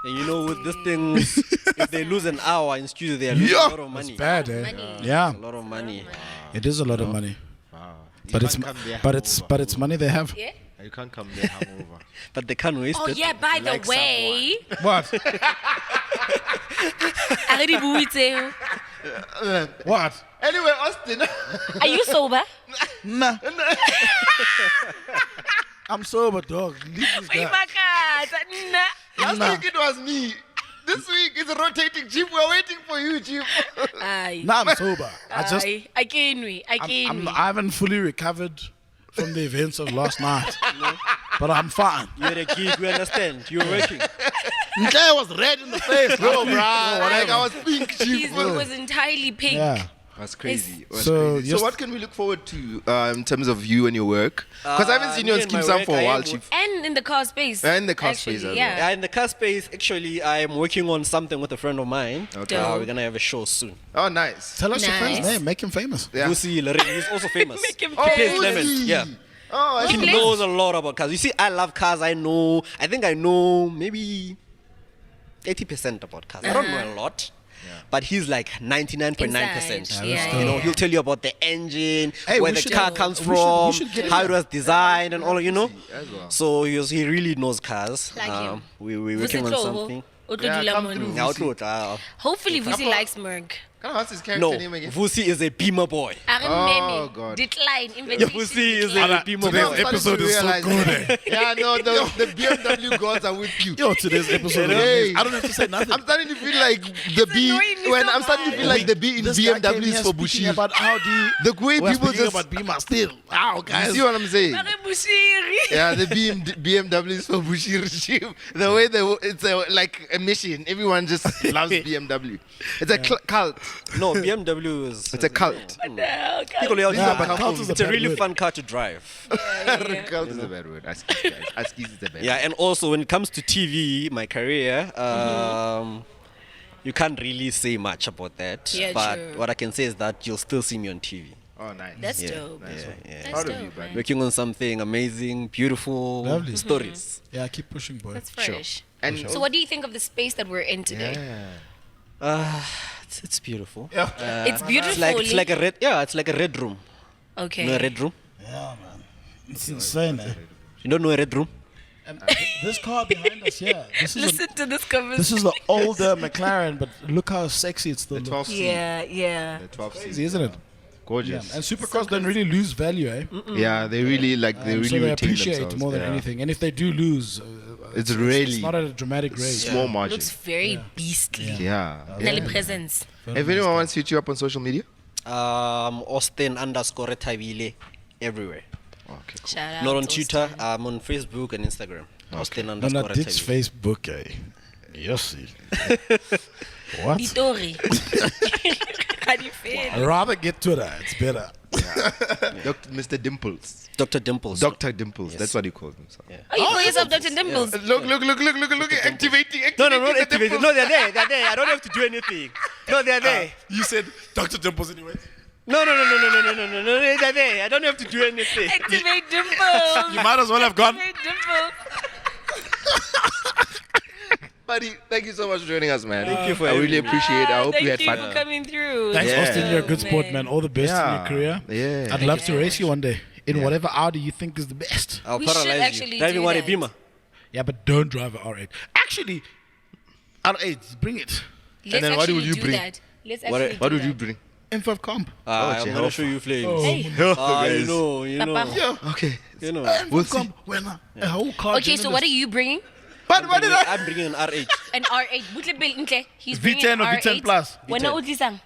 And you know, with these things, if they lose an hour in studio, they are losing a lot of money. It's bad, eh? Yeah. A lot of money. It is a lot of money. But it's money they have. Yeah. You can't come there hungover. But they can't waste Oh it. yeah, by the way. What? What? Anyway, Austin. Are you sober? Nah. I'm sober, dog. Leave this guy. Last week it was me. This week it's a rotating chief. We're waiting for you, chief. Nah, I'm sober. I haven't fully recovered from the events of last night. But I'm fine. You had a gig, we understand. You were working. I was red in the face. Bro, like I was pink, chief. It was entirely pink. Yeah. That's crazy. So What can we look forward to in terms of you and your work? Because I haven't seen you on me and Skim my Sam work, for a I while, am- chief. And in the car space. And the car actually, space as well. yeah. In the car space, actually, I'm working on something with a friend of mine. Okay. We're going to have a show soon. Oh, nice. tell us your friend's Nice. name. Make him famous. Yeah. Lucy Lorraine, he's also famous. Make him He plays famous. Clement, yeah. Oh, He Place? knows a lot about cars. You see, I love cars. I think I know maybe 80% about cars. I don't know a lot. But he's like 99.9%. Inside. Yeah, You know, he'll tell you about the engine, Hey, where we the should- car comes we from, should get how him. it was designed, and all. You know. as well. So he really knows cars. Like him. We're working on something. Yeah, come through. Yeah, I'll Hopefully, Vusi likes Merg. Can I ask his character No, name again? Vusi is a Beamer boy. Oh, God. Decline. Yeah, Invitation. Vusi is decline. a Beamer today's boy. episode is so Realize good. that. Yeah, no, the BMW gods are with you. Yo, today's episode. Hey. I don't have to say nothing. I'm starting to feel like the B. annoying me When so I'm starting to much. feel like the B in This guy came BMW here is for speaking Bushir. about Audi. The way We're people speaking just. about Beamer still. Wow, You guys. see what I'm saying? Bushiri. Yeah, the BMW is for Bushir. The way it's like a mission. Everyone just loves BMW. It's a cult. No, BMW is. It's a cult. People are Yeah, using but cult is a it's a bad really word. fun car to drive. Cult is a bad word. Askis is a bad Yeah, word. and also when it comes to TV, my career, you can't really say much about that. Yeah, but true. what I can say is that you'll still see me on TV. Oh, nice. That's Yeah. dope. That's Proud of you, dope, buddy. man. Working on something amazing, beautiful Lovely. stories. Yeah, keep pushing, boy. That's fresh. And So, what do you think of the space that we're in today? yeah. It's beautiful. It's beautiful. It's like a red. Yeah, it's like a red room. okay. You know a red room? Yeah, man. It's insane, eh? You don't know a red room? And this car behind us, yeah. Listen to this conversation. This is the older McLaren, but look how sexy it still The looks. 12C. Yeah. The 12C. Crazy, isn't it? Gorgeous. Yeah. And supercars don't really lose value, eh? Yeah, they really like they really so they retain appreciate themselves. more than Yeah. anything. And if they do lose, It's it's really not at a dramatic rate. small margin. Looks very beastly. Yeah. Nelly presence. If anyone wants to hit you up on social media, Austin_Tabile everywhere. okay, cool. Shout out. Not on to Twitter. Austin. I'm on Facebook and Instagram. No, Austin_Tabile. no, ditch Facebook, eh? Yossi. What? Ditori. How do you feel? I'd rather get Twitter. It's better. Mr. Dimples. Dr. Dimples. Dr. Dimples. That's what he calls himself. Yeah. Oh, you call yourself Dr. Dimples? Look. Activating. No, not activated. No, they're there. They're there. I don't have to do anything. No, they're there. You said Dr. Dimples anyway. No. They're there. I don't have to do anything. Activate Dimples. You might as well have gone. Activate Dimples. Buddy, thank you so much for joining us, man. Thank you for I really having me. appreciate it. I hope Thank you had you fun. for coming through. Thanks, Yeah. Austin. You're a good sport, man. All the best in Yeah. your career. Yeah. I'd love to race you one day in whatever Audi you think is the best. I'll We should paralyze actually you. Driving do one a that. Beamer. Yeah, but don't drive an R8. Actually, R8, bring it. Let's then what actually would you do bring? that. Let's actually What do would you that. bring? M5 comp. I'm Jehovah. gonna show you flames. Hey. You guys. know. Papa. Okay. You know. M5 comp. When a whole car. Okay, so what are you bringing? What did I? I'm bringing an R8. An R8. Butle bill ntle. He's bringing V10 an or R8. V10 plus? Wena utlisang.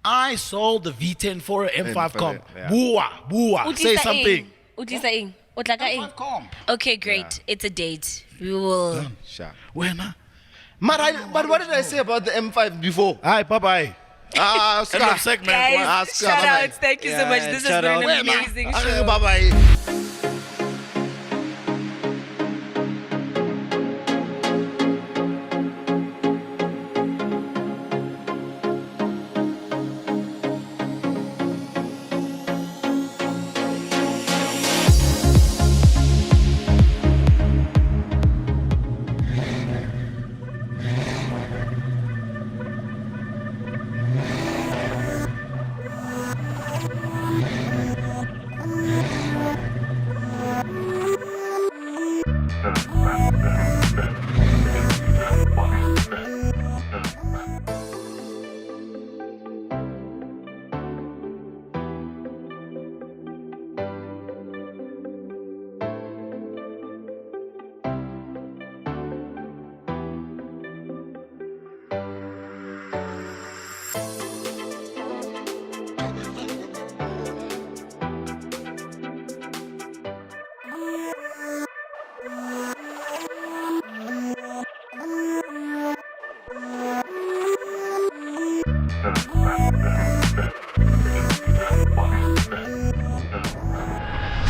I sold the V10 for an M5 M5, comp. yeah. Bua. Say Utlisa something. eng. Utlisa eng. O tla ka eng? M5 comp. Okay, great. It's a date. We will. Sure. When? But what did I say about the M5 before? Hi, bye-bye. End of segment. Guys, Ask shout her. outs. Thank you so much. This has shout been out. an amazing show. Bye-bye.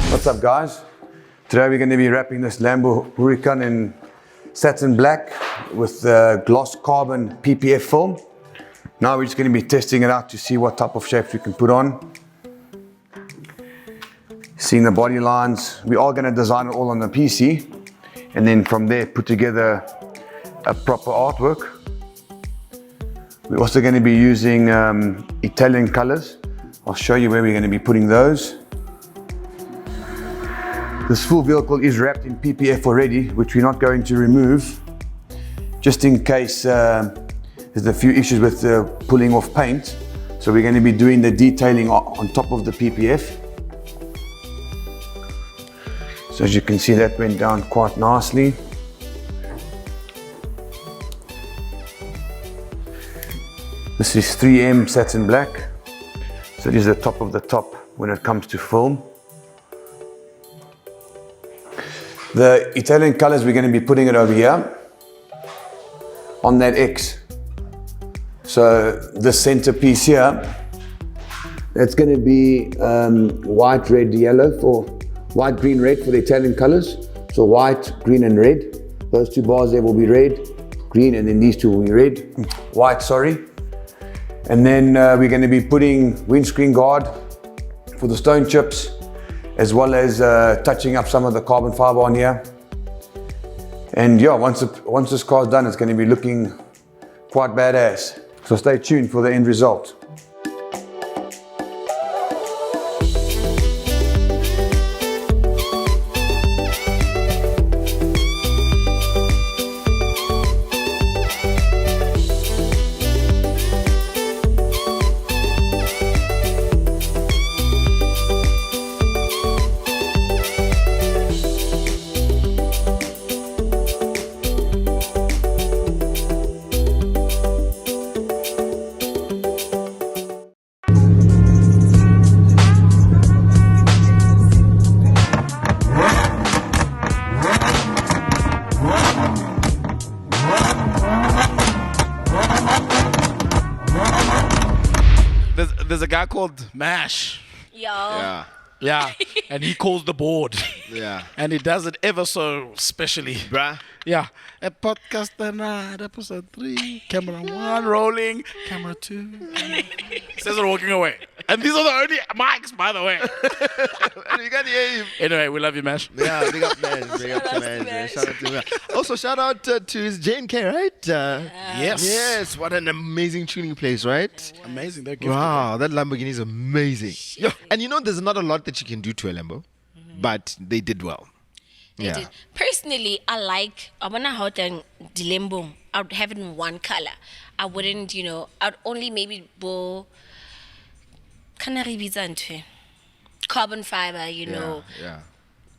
What's up, guys? Today we're going to be wrapping this Lambo Huracan in satin black with gloss carbon PPF film. Now we're just going to be testing it out to see what type of shapes we can put on. Seeing the body lines, we are going to design it all on the PC and then from there put together a proper artwork. We're also going to be using Italian colors. I'll show you where we're going to be putting those. This full vehicle is wrapped in PPF already, which we're not going to remove, just in case there's a few issues with pulling off paint. So we're going to be doing the detailing on top of the PPF. So as you can see, that went down quite nicely. This is 3M satin black. So it is the top of the top when it comes to film. The Italian colors, we're going to be putting it over here on that X. So the centerpiece here, it's going to be white, red, yellow for white, green, red for the Italian colors. So white, green and red. Those two bars there will be red, green, and then these two will be red, white, sorry. And then we're going to be putting windscreen guard for the stone chips, as well as touching up some of the carbon fiber on here. And yeah, once this car's done, it's going to be looking quite badass. So stay tuned for the end result. There's a guy called Mash. Y'all. Yeah, and he calls the board. Yeah. And he does it ever so specially. Bruh. Yeah. A podcast tonight, episode 3, camera 1 rolling, camera 2. Says it walking away. And these are the only mics, by the way. You can't hear him. Anyway, we love you, Mash. Yeah, big up, man. Big up to man. Shout out to man. Also, shout out to his J&K, right? Yes. Yes, what an amazing tuning place, right? Amazing. They're gifted. Wow, that Lamborghini is amazing. Yo, and you know, there's not a lot that you can do to a Lambo, but they did well. They did. Personally, I wanna how the Dilembo. I would have it in one color. I wouldn't, I'd only maybe go carbon fiber, Yeah.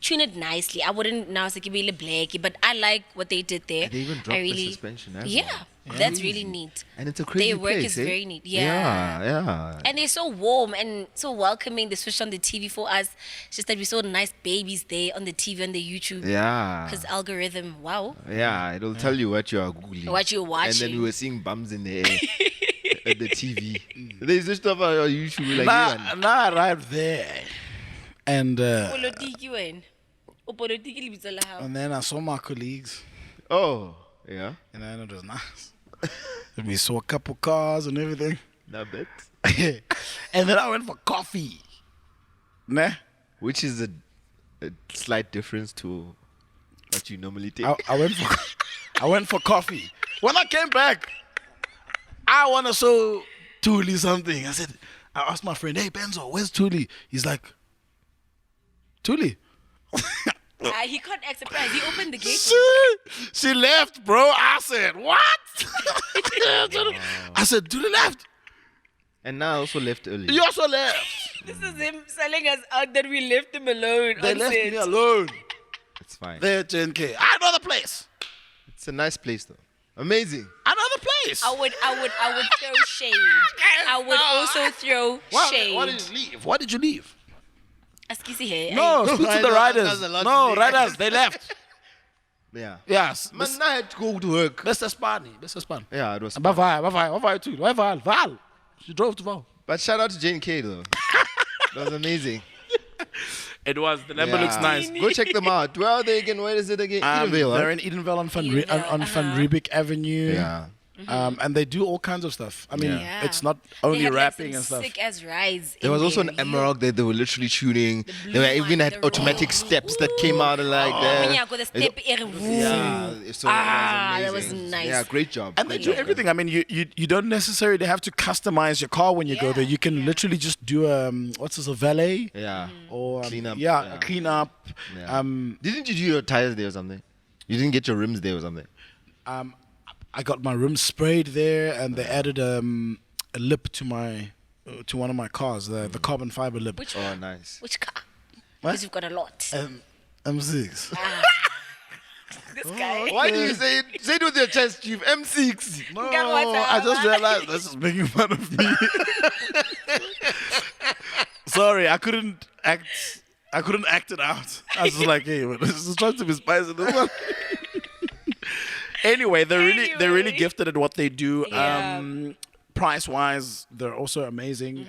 tune it nicely. I wouldn't now say give it blacky, but I like what they did there. And they even I dropped really, the suspension as yeah, well. that's really neat. And it's a crazy Their work place, is eh? very neat. Yeah. And they're so warm and so welcoming. They switched on the TV for us. It's just that we saw nice babies there on the TV, on the YouTube. Yeah. Because algorithm, wow. Yeah, it'll tell you what you are googling. What you're watching. And then we were seeing bums in the air at the TV. There's this stuff on YouTube like Now I arrived there, and Politiki wena. O politiki lebitso la hao. and then I saw my colleagues, Oh, yeah. and then it was nice. And we saw a couple cars and everything. Not bad. And then I went for coffee. Nah. Which is a slight difference to what you normally take. I went for coffee. When I came back, I want to show Thuli something. I asked my friend, hey Benzo, where's Thuli? He's like, Thuli. He can't act surprised. He opened the gate. She left, bro. I said, what? I said, Thuli left. And now I also left early. You also left. This is him selling us out that we left him alone. They on left set. me alone. It's fine. There, 10K. I know the place. It's a nice place though. Amazing. I know the place. I would throw shade. I would also throw shade. Why did you leave? Why did you leave? Askisi here. No, speak to the riders. No, riders, they left. Yeah. Yes. Man, I had to go to work. Mr. Span. Yeah, it was. Bye too. Val. She drove to Val. But shout out to Jane K though. That was amazing. It was. The number looks nice. Go check them out. Where are they again? Where is it again? Edenvale, They're huh? in Edenvale on Van Edenvale, Riebeek Avenue. Yeah. And they do all kinds of stuff. I mean, Yeah. it's not They only had, like, rapping some and stuff. Sick as rides. There was also an Emerald that they were literally shooting. blue They were even one, had the automatic red. steps that came out and like When that. you got the step, Yeah, so that was amazing. nice. Yeah, great job. And they Great do job. everything. I mean, you don't necessarily have to customize your car when you go there. You can literally just do what's this, a valet Yeah. or Clean up, Yeah, yeah. a clean up. Yeah. Didn't you do your tires there or something? You didn't get your rims there or something? I got my rims sprayed there, and they added a lip to my to one of my cars, the carbon fiber lip. Which Oh, nice. Which car? What? Because you've got a lot. M6. This guy. Why do you say it? Say it with your chest, Chief. M6. No, I just realized this is making fun of me. Sorry, I couldn't act it out. I was just like, hey, this is trying to be spicy. This one. Anyway, they're really gifted at what they do. Yeah. Price wise, they're also amazing.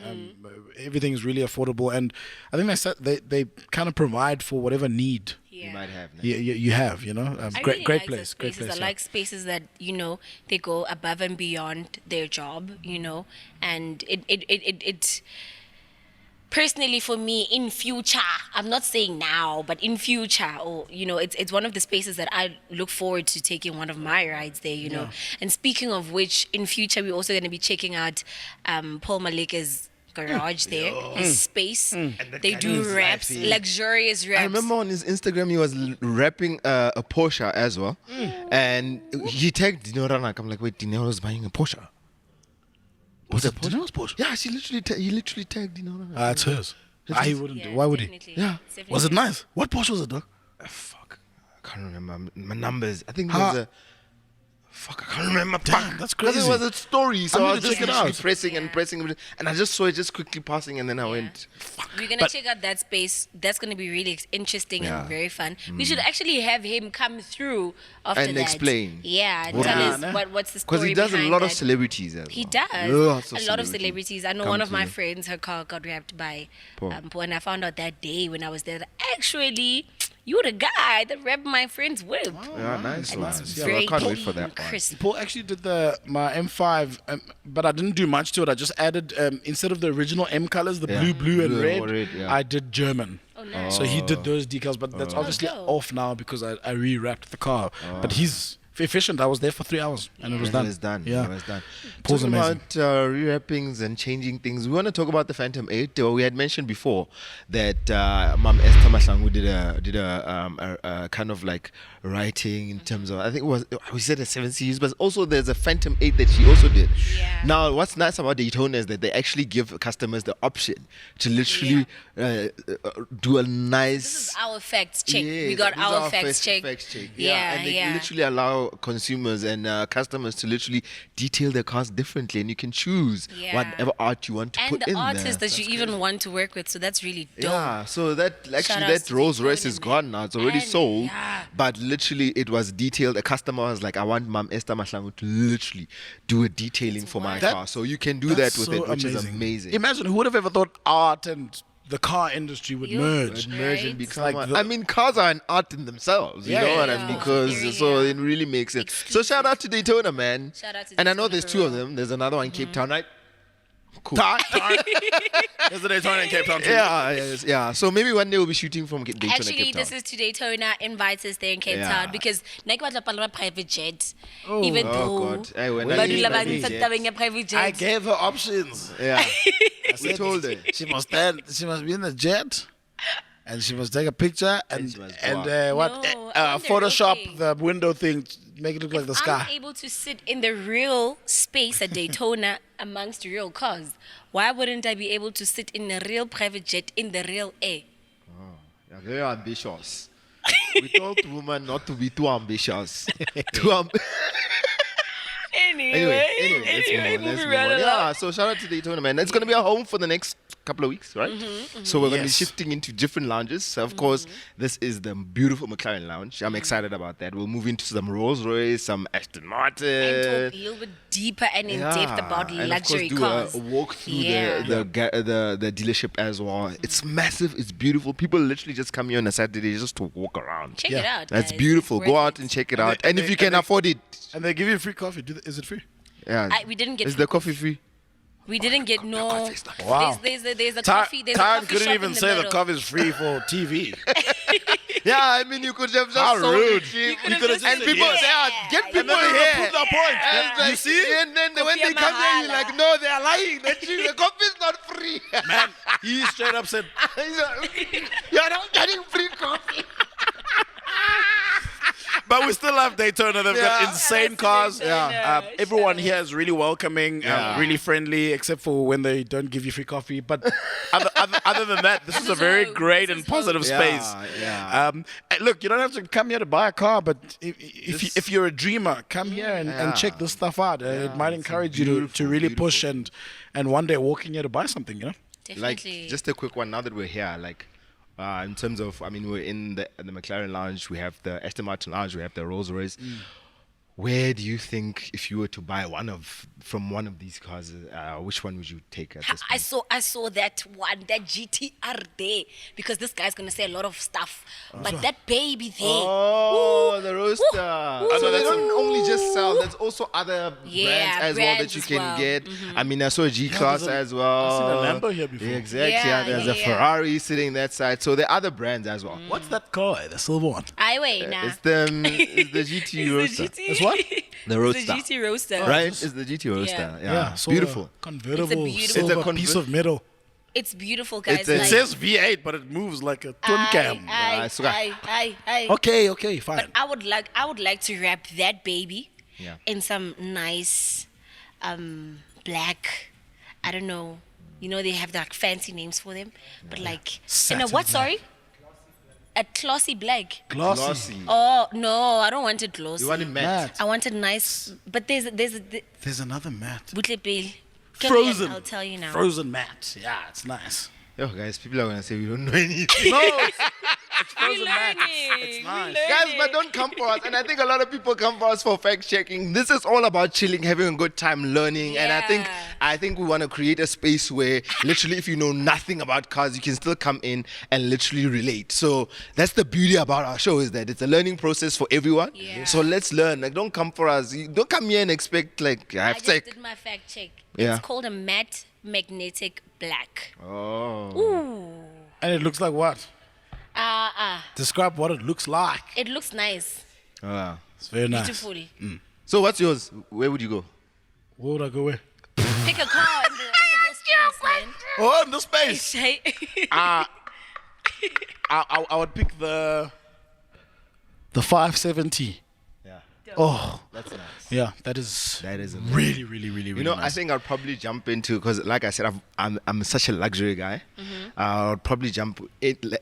Everything is really affordable, and I think they kind of provide for whatever need Yeah. You might have. No? you have. You know, I great really great like those place, great spaces. place. I yeah. like spaces that they go above and beyond their job, and it personally for me in future, I'm not saying now, but in future, or it's one of the spaces that I look forward to taking one of my rides there. And speaking of which, in future we're also going to be checking out Paul Malika's garage there, his space. They do raps, luxurious raps. I remember on his Instagram he was rapping a Porsche as well, and he tagged Dino Ranak. I'm like, wait, Dino was buying a Porsche. Was it Porsche? Yeah, he literally tagged Dino Ranak. It's hers. He wouldn't. Yeah, Why would he? definitely. Yeah. Definitely. Was it nice? What Porsche was it, dog? Fuck, I can't remember my numbers. I think it Huh? was a. Fuck, I can't remember. Damn, that's Because crazy. it was a story, so I'm I gonna was just check it literally out. pressing and pressing, and I just saw it just quickly passing, and then I went. We're gonna check out that space. That's gonna be really interesting Yeah. and very fun. We should actually have him come through after And that. explain. Yeah, What tell it us is. what's the story Because he does a behind lot that. of celebrities as well. He does. Lots of a lot of celebrities. I know come one of to my him. friends, her car got wrapped by Paul. Paul, and I found out that day when I was there that actually you're the guy that wrapped my friend's whip. Yeah, nice And one. it's Yeah, very I can't wait clean for that and one. crisp. Paul actually did my M5, but I didn't do much to it. I just added instead of the original M colors, the Yeah. blue and Blue red. and red, yeah. I did German. Oh, nice. So he did those decals, but that's obviously dope. off now because I re-wrapped the car. But he's efficient. I was there for 3 hours and it was done. It was done. Yeah. It was done. Pulls Talking amazing. about rewrappings and changing things, we want to talk about the Phantom 8. We had mentioned before that Mom Esther Mahlangu did a kind of like writing in terms of, I think it was, we said a 7 Series, but also there's a Phantom 8 that she also did. Yeah. Now, what's nice about Daytona is that they actually give customers the option to literally do a nice... This is our facts check. Yes, We got these our are facts check. Yeah, and they literally allow consumers and customers to literally detail their cars differently, and you can choose Yeah. whatever art you want to And put the in artists there. that you even want to work with, so that's really dope. Yeah, so that actually outs that to Rolls Royce Daytona, is man. gone now. It's already And- sold, yeah. but literally it was detailed. A customer was like, "I want Mom Esther Mahlangu to literally do a detailing for my That- car." So you can do that That's with so it, which is amazing. Imagine who would have ever thought art and the car industry would You- merge. Merge and Right? become. like the- I mean, cars are an art in themselves. You Yeah, know yeah, what I yeah. mean? Because Very, so yeah. it really makes sense. So shout out to Daytona, man. Shout out to And I know Daytona there's for 2 of real. them. There's another one in Cape Town, right? Cool. There's a Daytona in Cape Town too. Yeah, yeah. So maybe one day we'll be shooting from Daytona, Actually, Cape Town. this is to Daytona. Invites us there in Cape Yeah. Town because Nike batla palama private jet. Even Oh though God! Hey, when ba I dula ba leave, ntsha tabeng ya private jet. I gave her options. yeah, we told her. She must be in the jet, and she must take a picture and she must go and No, I wonder, Photoshop okay. the window thing, make it look like the I'm sky. able to sit in the real space at Daytona amongst real cars. Why wouldn't I be able to sit in a real private jet in the real air? You're very ambitious. We told women not to be too ambitious. Anyway, let's move on. Yeah, so shout out to Daytona, man. It's going to be a home for the next couple of weeks, right? So we're going to be Yes. shifting into different lounges. So of course, this is the beautiful McLaren Lounge. I'm excited about that. We'll move into some Rolls Royce, some Aston And Martin. talk a little bit deeper and in depth about and luxury of course cars. do a walk through Yeah. the dealership as well. It's massive. It's beautiful. People literally just come here on a Saturday just to walk around. Check it out. That's guys. beautiful. It's Go worth out it. and check it And out. they- And and if you they- can and they- afford it, And they give you free coffee. Is it free? yeah. We didn't get Is the coffee free? We didn't get no. coffee's not- Wow. There's a coffee. There's a Karen coffee couldn't shop even in the say the middle. coffee is free for TV. Yeah, I mean, you could have just How sold rude. it cheap. You could've just And said people yes. say, get Yeah, people And then they here. prove their point. And You like, see? And then when Coffee they come here, you're mahala. like, no, they're lying. The coffee is not free. Man, he straight up said, You're not getting free coffee. but we still have Daytona. They've got Yeah. insane Shout out to cars. Daytona. Everyone here is really welcoming, Yeah. really friendly, except for when they don't give you free coffee. But other than that, this is a is very home. great This and is positive home. space. Yeah. And look, you don't have to come here to buy a car, but if you're a dreamer, come here and check this stuff out. It might encourage you to beautiful, really push beautiful. and one day walk in here to buy something, you know? Like, Definitely. just a quick one now that we're here, like, in terms of, I mean, we're in the McLaren Lounge, we have the Aston Martin Lounge, we have the Rolls Royce. Where do you think, if you were to buy from one of these cars, which one would you take at this point? I saw that one, that GTR there, because this guy's gonna say a lot of stuff. But that baby there, Oh, the Roadster. Ooh. So they don't only just sell, there's also other Yeah, brands as well that brands you as can well. get. I mean, I saw a G-Class there's a- as well. I've seen a Lambo here before. Yeah, exactly. Yeah, There's yeah, a yeah. Ferrari sitting that side. So there are other brands as well. What's that car? The silver one. I wait now. It's the GT Roadster. It's what? The Roadster. It's the GT Roadster. Right? It's the GT Roadster. Yeah. so Beautiful. Convertible, It's a beautiful- silver piece of metal. It's beautiful, guys. It like, says V8, but it moves like a twin cam. I. Okay, fine. But I would like to wrap that baby Yeah. in some nice black, I don't know. You know they have like fancy names for them, but like in a Satin what? black. Sorry, a glossy black. Glossy. Glossy. Oh no, I don't want it glossy. You want it matte? Matte. I want it nice, but there's There's another matte. Butlepil. Frozen. I'll tell you now. Frozen matte. Yeah, it's nice. Yo, guys, people are going to say we don't know anything. No, it's frozen matte. It's nice. Guys, but don't come for us. And I think a lot of people come for us for fact checking. This is all about chilling, having a good time, learning. And I think we want to create a space where literally, if you know nothing about cars, you can still come in and literally relate. So that's the beauty about our show, is that it's a learning process for everyone. Yeah. So let's learn. Like, don't come for us. Don't come here and expect like I I have just tech. did my fact check. Yeah. It's called a matte magnetic black. Oh. Ooh. And it looks like what? Ah. Describe what it looks like. It looks nice. It's very nice. Beautiful. So what's yours? Where would you go? Where would I go where? Pick a car in the whole space, man. Oh, in the space. Say- I would pick the 570. Yeah, Oh, that's nice. yeah, that is amazing. really, really, really, really You know, nice. I think I'll probably jump into, because like I said, I'm such a luxury guy. I'll probably jump into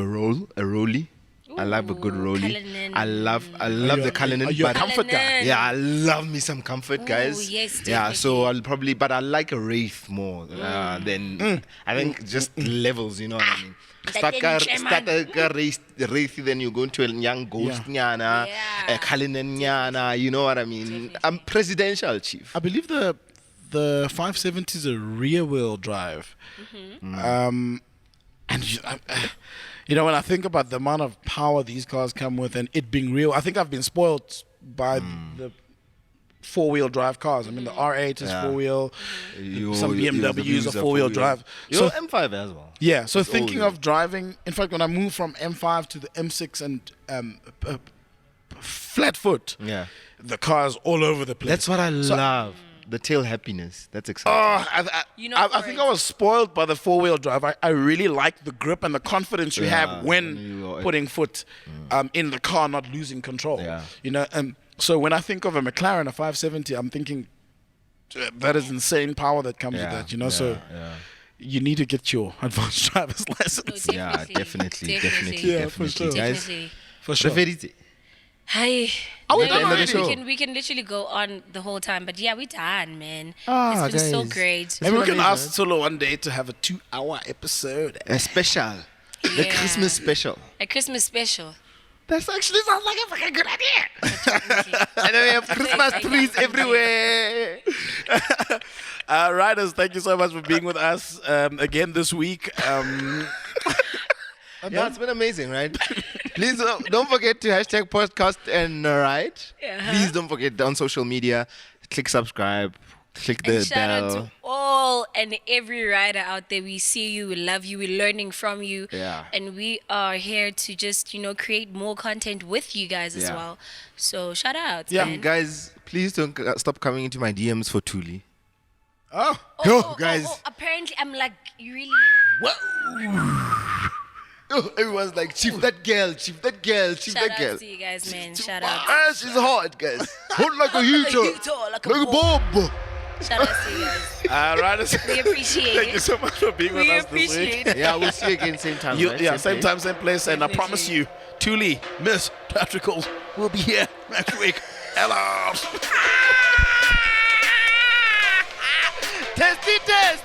a rollie. I love a good rollie. Cullinan. I love the Cullinan. Are you a but- comfort guy? Cullinan. Yeah, I love me some comfort, Ooh, guys. yes, yeah, so definitely. but I like a Wraith more than I think just levels. You know what I mean? Start a Wraith, then you go into a young Ghost nyana, Yeah. a Cullinan nyana. You know what I mean? I'm presidential, chief. I believe the 570 is a rear wheel drive. And you know, when I think about the amount of power these cars come with and it being real, I think I've been spoiled by the 4-wheel drive cars. I mean, the R8 is 4-wheel. Some BMWs are 4-wheel drive. Your M5 as well. Yeah, so It's thinking all- of driving, in fact, when I moved from M5 to the M6 and flat foot, Yeah. the car's all over the place. That's what I love. The tail happiness. That's exciting. You know, I for think I was spoiled by the 4-wheel drive. I really like the grip and the confidence you Yeah, have when when you are- putting foot in the car, not losing control. Yeah. You know, so when I think of a McLaren, a 570, I'm thinking that is insane power that comes with that. You know, so you need to get your advanced driver's license. No, Yeah, definitely. Yeah, for sure. Guys, Definitely. For sure. Preferite. Hi. Are we No, done no, already? we can literally go on the whole time, but yeah, we're done, man. Ah, it's been so guys. great. Maybe we can amazing, ask Solo one day to have a 2-hour episode. A special. The Yeah. Christmas special. A Christmas special. That actually sounds like a fucking good idea. And then we have Christmas trees everywhere. Riders, thank you so much for being with us again this week. Yeah, it's been amazing, right? Please don't forget to hashtag podcast and ride. Please don't forget on social media, click subscribe, click the And shout out bell. to all and every rider out there. We see you, we love you, we're learning from you. Yeah. And we are here to just, create more content with you guys as Yeah. well. So shout out. Yeah. man. Guys, please don't stop coming into my DMs for Thuli. Oh, Yo, guys. Apparently, I'm like, you really. Oh, everyone's like, Chief, that girl, Chief, that girl, Chief, Shout that girl. out to you guys, man. Shout out. Ah, she's hot, guys. Hot like a heater. Like a Like a bomb. Shout out to you guys. Riders, We appreciate thank you it. so much for being with We us this week. appreciate it. Yeah, we'll see you again same time. right? Yeah, same place. time, same place, and I promise you, Thule, Miss Patrickles will be here next week. Hello. Testy test.